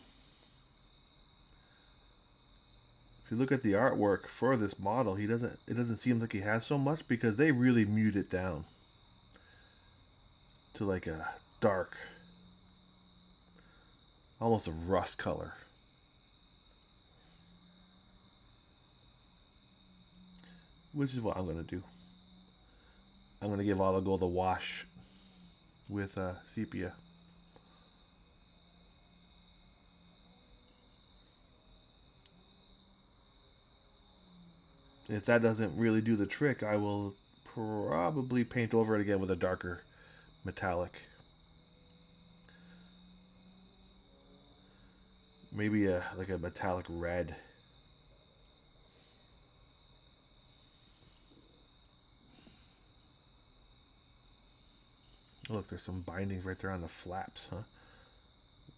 If you look at the artwork for this model, it doesn't seem like he has so much because they really mute it down to like a dark, almost a rust color. Which is what I'm going to do. I'm going to give all the gold a wash with sepia. If that doesn't really do the trick, I will probably paint over it again with a darker metallic. Maybe like a metallic red. Oh, look, there's some bindings right there on the flaps, huh?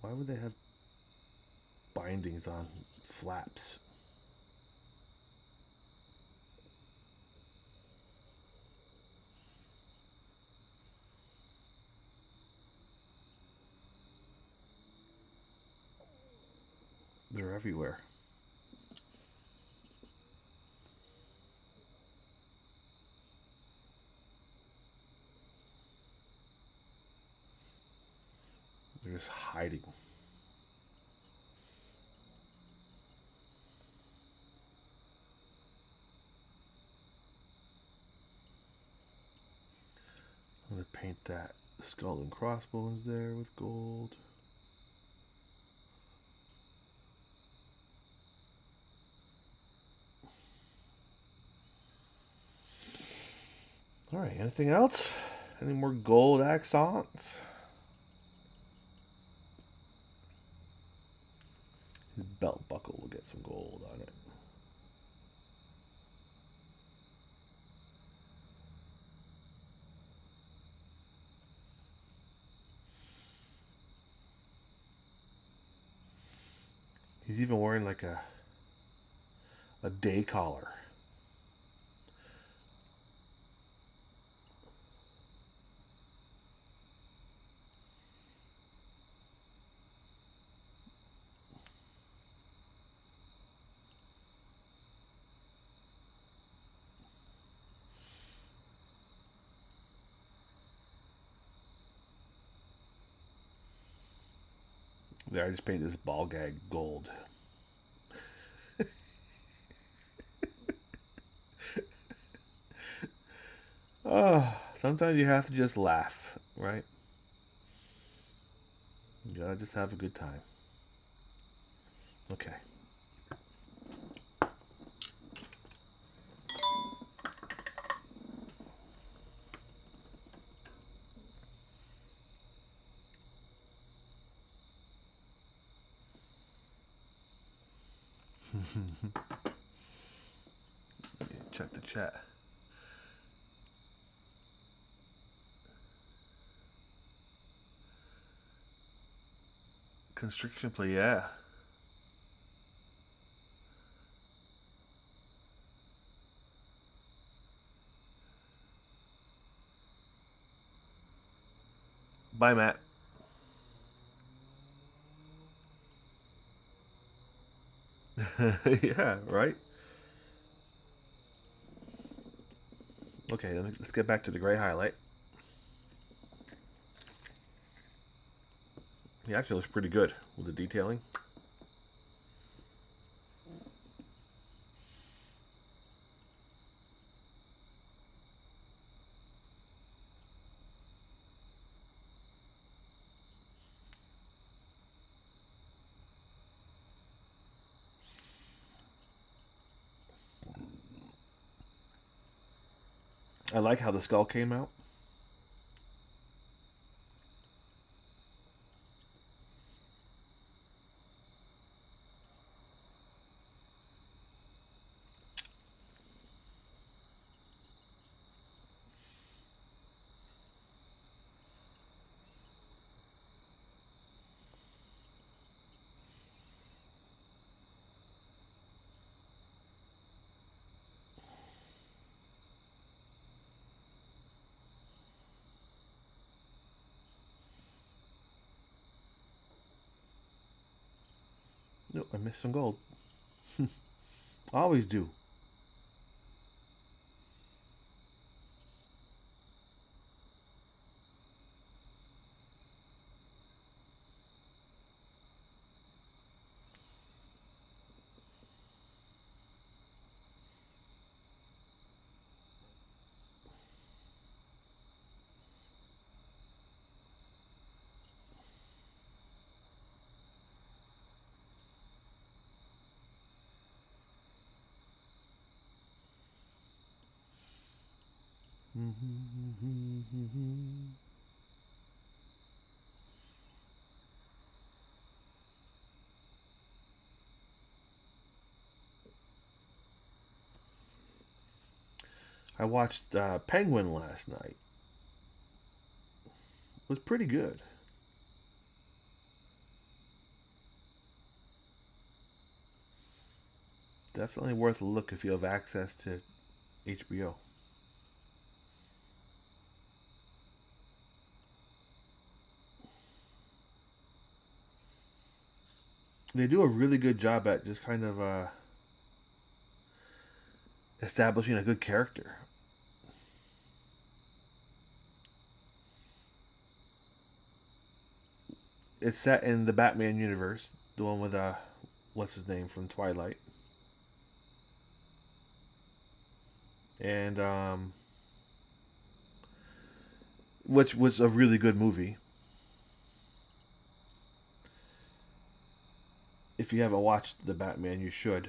Why would they have bindings on flaps? They're everywhere. They're just hiding. I'm going to paint that skull and crossbones there with gold. All right, anything else? Any more gold accents? His belt buckle will get some gold on it. He's even wearing like a day collar. There, I just painted this ball gag gold. Sometimes you have to just laugh, right? You gotta just have a good time. Okay. Let me check the chat. Constriction play, yeah. Bye, Matt. Yeah, right? Okay, let's get back to the gray highlight. He actually looks pretty good with the detailing. I like how the skull came out. No, I missed some gold. Always do. I watched Penguin last night. It was pretty good. Definitely worth a look if you have access to HBO. They do a really good job at just kind of establishing a good character. It's set in the Batman universe, the one with what's his name from Twilight, and which was a really good movie. If you haven't watched the Batman, you should.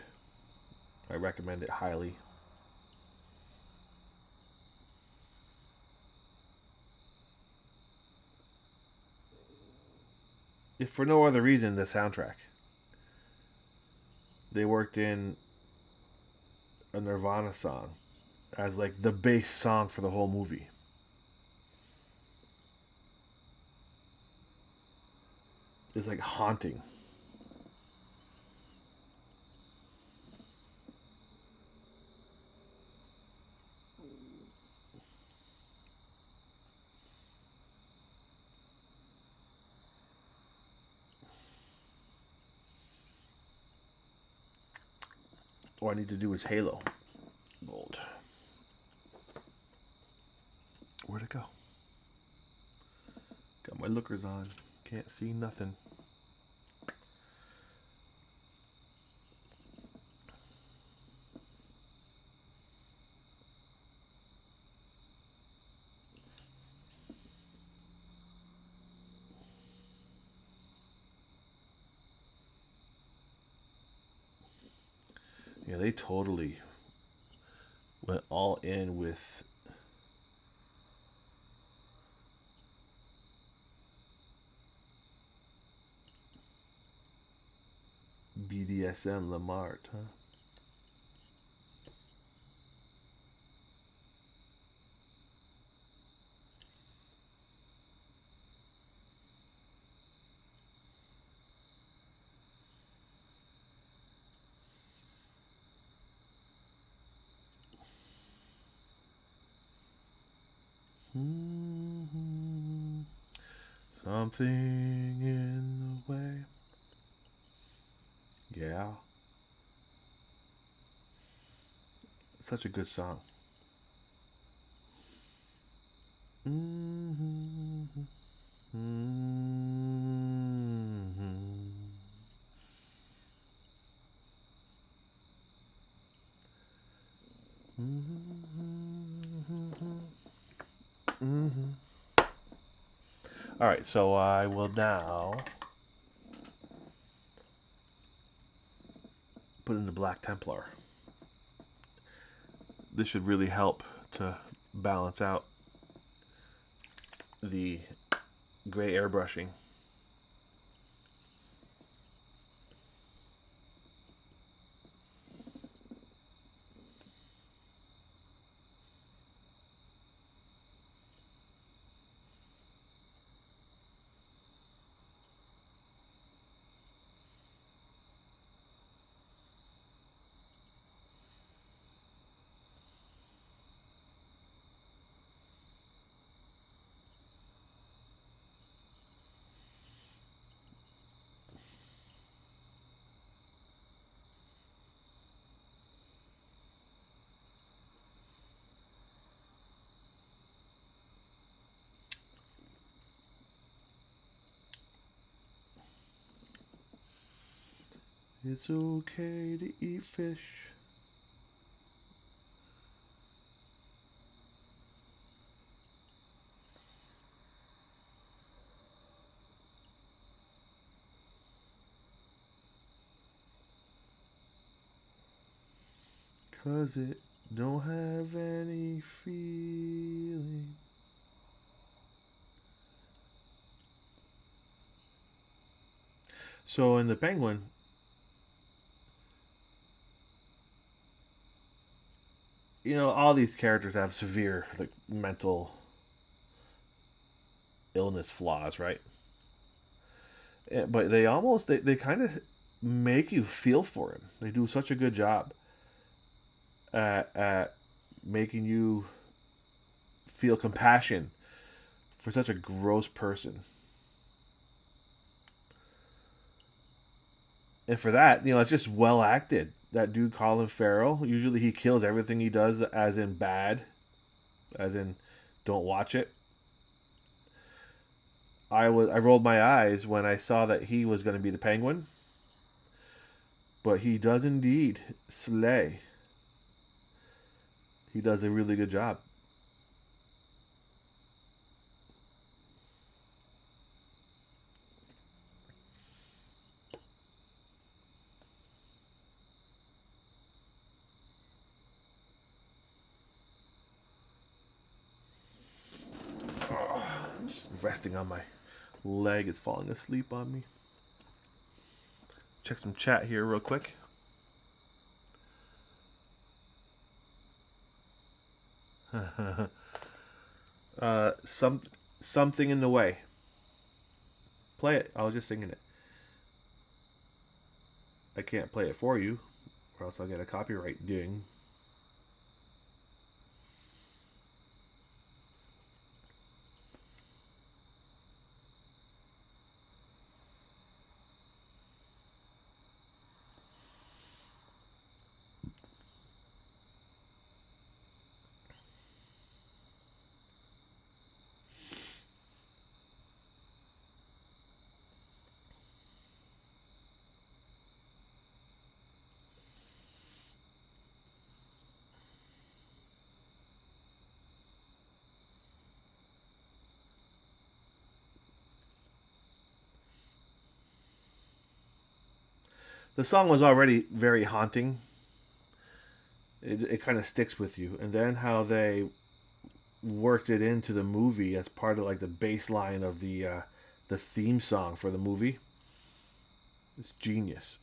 I recommend it highly. If for no other reason, the soundtrack. They worked in a Nirvana song as like the bass song for the whole movie. It's like haunting. All I need to do is Halo Gold. Where'd it go? Got my lookers on. Can't see nothing. Yeah, they totally went all in with BDSM Lamart, huh? Mm-hmm. Something in the way. Yeah, such a good song. Mm-hmm. Mm-hmm. Mm-hmm. Mm-hmm. All right, so I will now put in the Black Templar. This should really help to balance out the gray airbrushing. It's okay to eat fish. 'Cause it don't have any feeling. So in the Penguin, all these characters have severe like mental illness flaws, right? But they kind of make you feel for him. They do such a good job at making you feel compassion for such a gross person. And for that, it's just well acted. That dude Colin Farrell, usually he kills everything he does as in bad, as in don't watch it. I rolled my eyes when I saw that he was going to be the Penguin, but he does indeed slay. He does a really good job. Oh, just resting on my leg is falling asleep on me. Check some chat here real quick. Some something in the way. Play it. I was just singing it. I can't play it for you, or else I'll get a copyright ding. The song was already very haunting, it kind of sticks with you. And then how they worked it into the movie as part of like the bass line of the theme song for the movie. It's genius.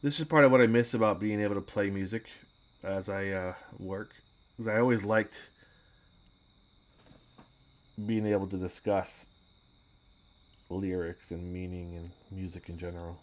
This is part of what I miss about being able to play music as I work. Because I always liked being able to discuss lyrics and meaning and music in general.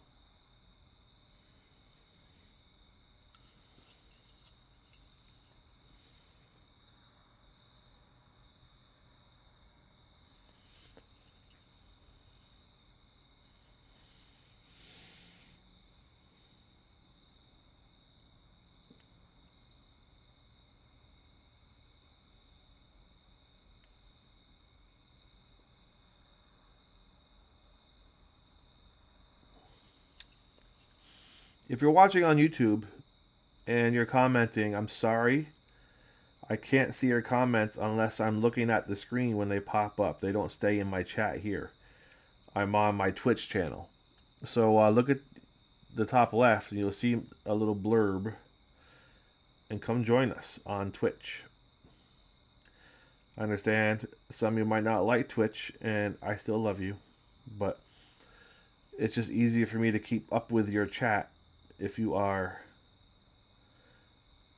If you're watching on YouTube and you're commenting, I'm sorry. I can't see your comments unless I'm looking at the screen when they pop up. They don't stay in my chat here. I'm on my Twitch channel. So look at the top left and you'll see a little blurb and come join us on Twitch. I understand some of you might not like Twitch and I still love you, but it's just easier for me to keep up with your chat if you are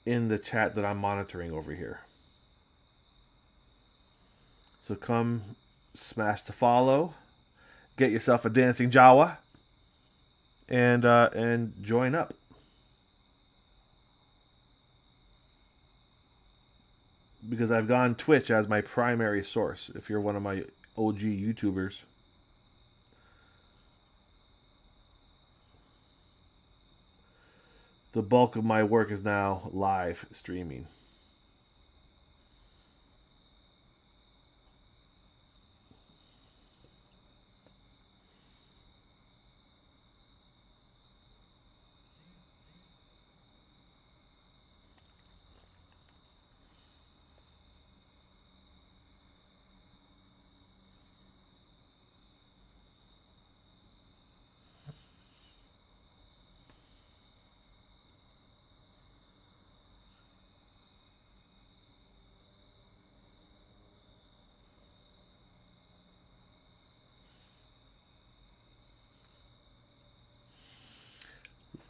in the chat that I'm monitoring over here. So come smash the follow, get yourself a dancing Jawa, and join up. Because I've gone Twitch as my primary source. If you're one of my OG YouTubers, the bulk of my work is now live streaming.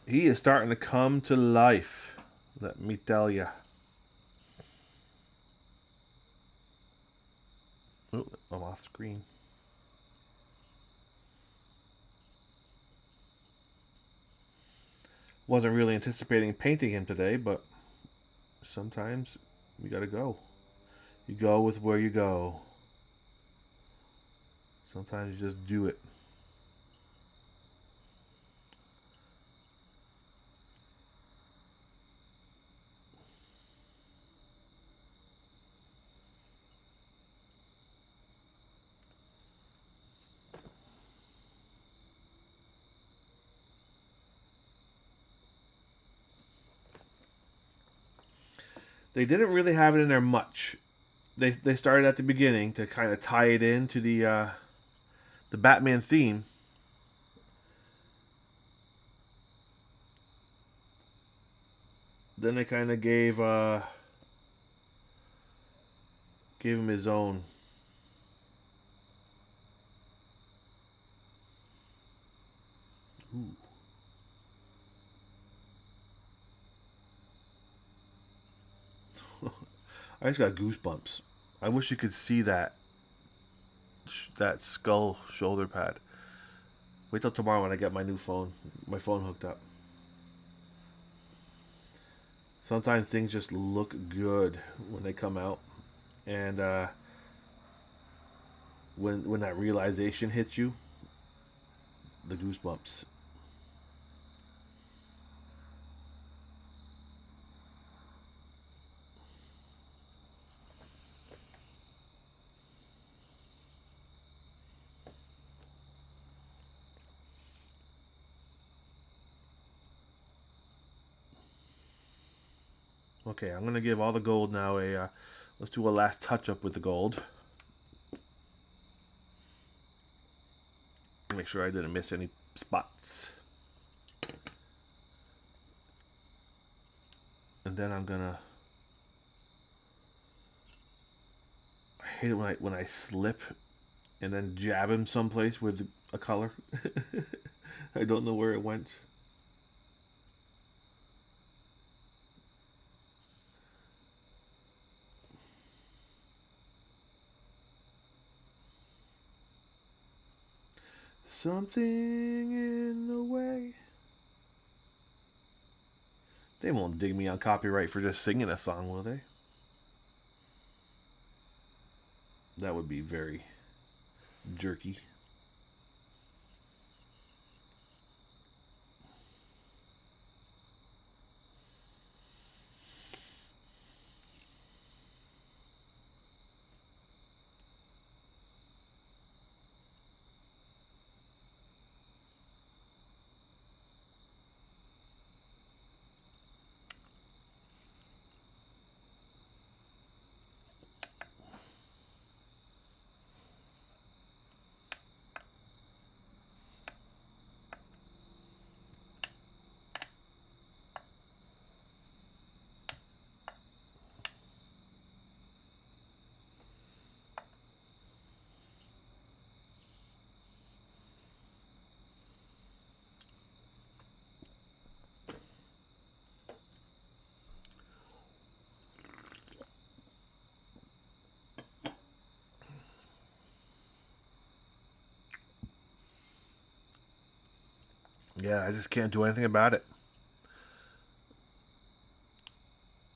He is starting to come to life. Let me tell you. Oh, I'm off screen. Wasn't really anticipating painting him today, but sometimes you gotta go. You go with where you go. Sometimes you just do it. They didn't really have it in there much. They started at the beginning to kind of tie it into the Batman theme. Then they kind of gave him his own. Ooh. I just got goosebumps. I wish you could see that skull shoulder pad. Wait till tomorrow when I get my phone hooked up. Sometimes things just look good when they come out, and when that realization hits you, the goosebumps. Okay, I'm gonna give all the gold now a. Let's do a last touch up with the gold. Make sure I didn't miss any spots. And then I'm gonna. I hate it when I slip and then jab him someplace with a color. I don't know where it went. Something in the way. They won't dig me on copyright for just singing a song, will they? That would be very jerky. Yeah, I just can't do anything about it.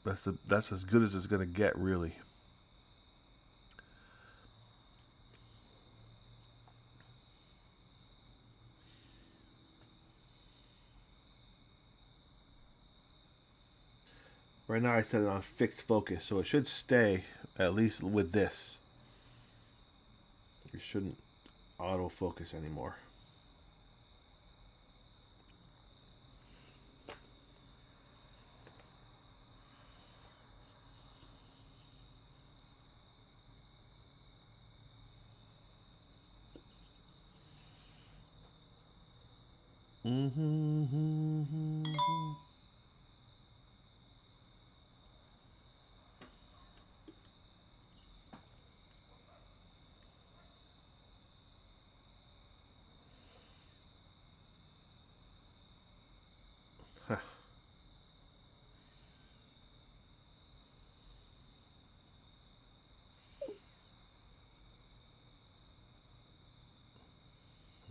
That's as good as it's gonna get, really. Right now I set it on fixed focus, so it should stay at least with this. It shouldn't autofocus anymore. Mm-hmm. Huh.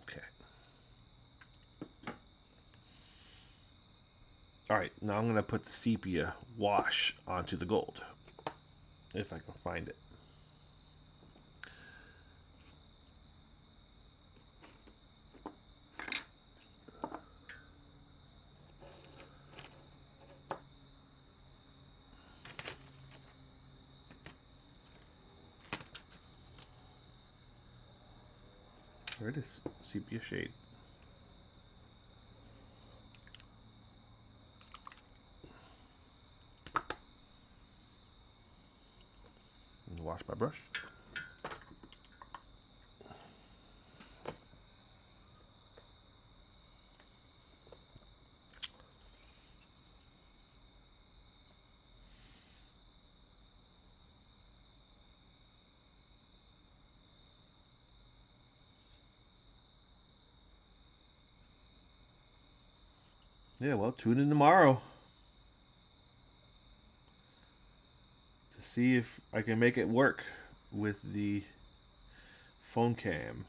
Okay. All right, now I'm gonna put the sepia wash onto the gold, if I can find it. There it is, sepia shade. And wash my brush. Yeah, well, tune in tomorrow to see if I can make it work with the phone cam.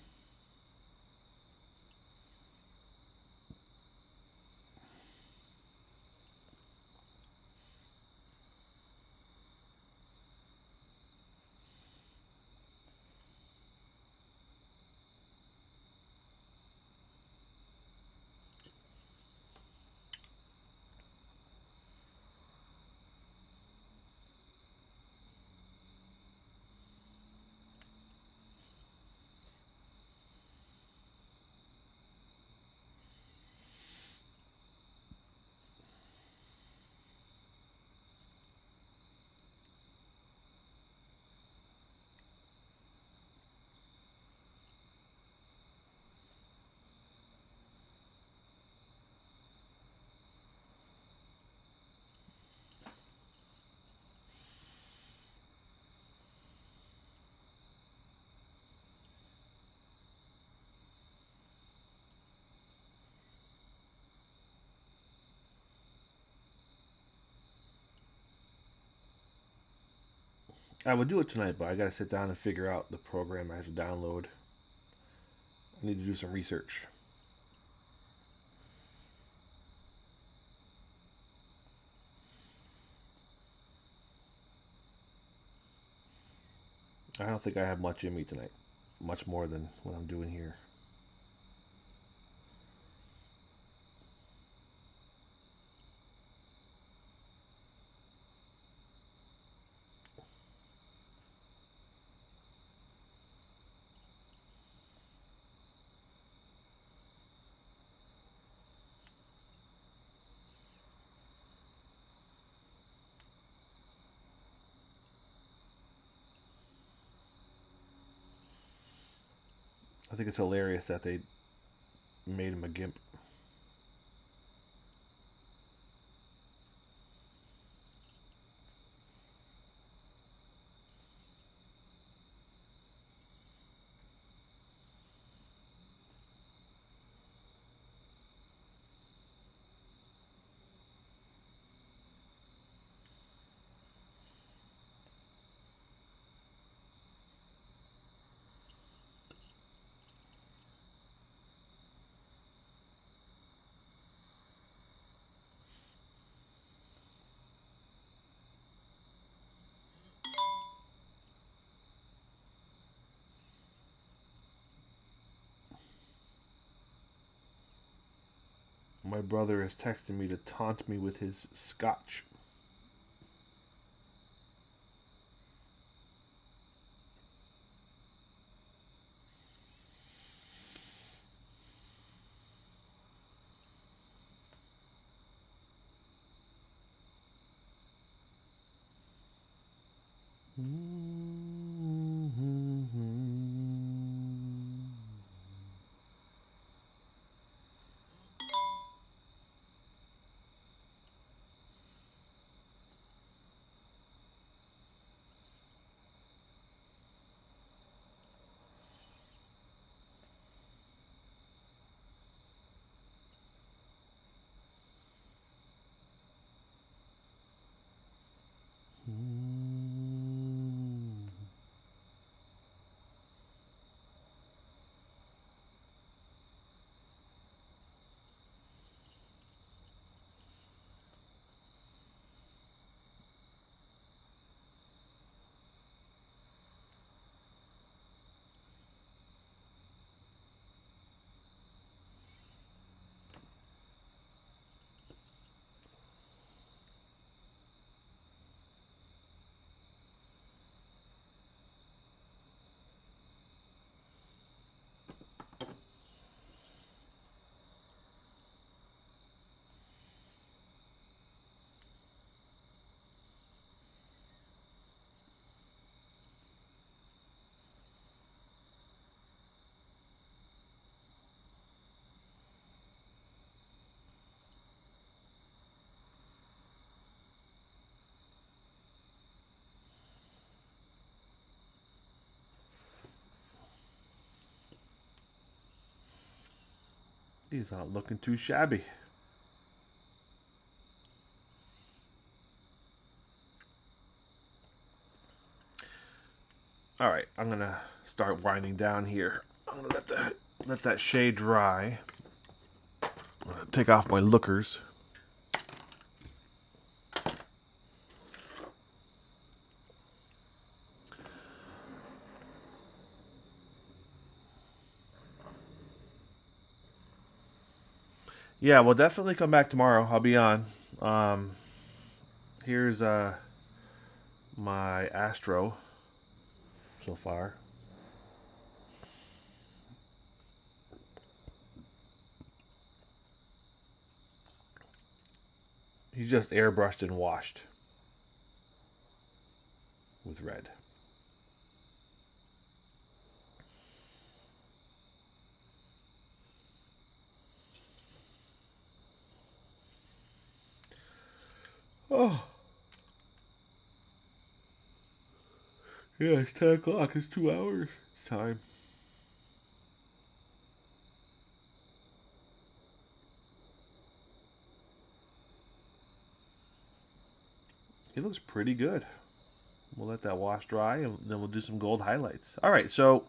I would do it tonight, but I gotta sit down and figure out the program I have to download. I need to do some research. I don't think I have much in me tonight. Much more than what I'm doing here. I think it's hilarious that they made him a gimp. My brother is texting me to taunt me with his scotch. He's not looking too shabby. All right, I'm gonna start winding down here. I'm gonna let that shade dry. I'm gonna take off my lookers. Yeah, we'll definitely come back tomorrow. I'll be on. Um, here's my Astro so far. He's just airbrushed and washed with red. Oh, yeah, it's 10 o'clock. It's 2 hours. It's time. He looks pretty good. We'll let that wash dry, and then we'll do some gold highlights. All right, so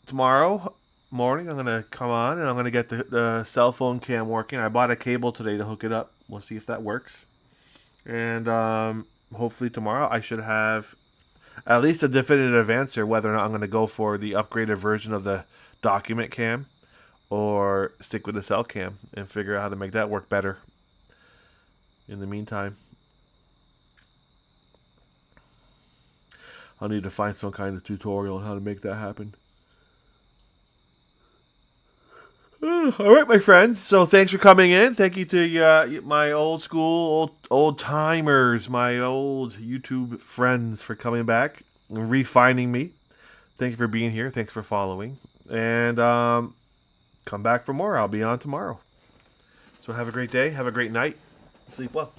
tomorrow morning I'm going to come on, and I'm going to get the cell phone cam working. I bought a cable today to hook it up. We'll see if that works. And hopefully tomorrow I should have at least a definitive answer whether or not I'm going to go for the upgraded version of the document cam or stick with the cell cam and figure out how to make that work better. In the meantime, I'll need to find some kind of tutorial on how to make that happen. All right, my friends. So thanks for coming in. Thank you to my old school, old timers, my old YouTube friends for coming back and refining me. Thank you for being here. Thanks for following. And come back for more. I'll be on tomorrow. So have a great day. Have a great night. Sleep well.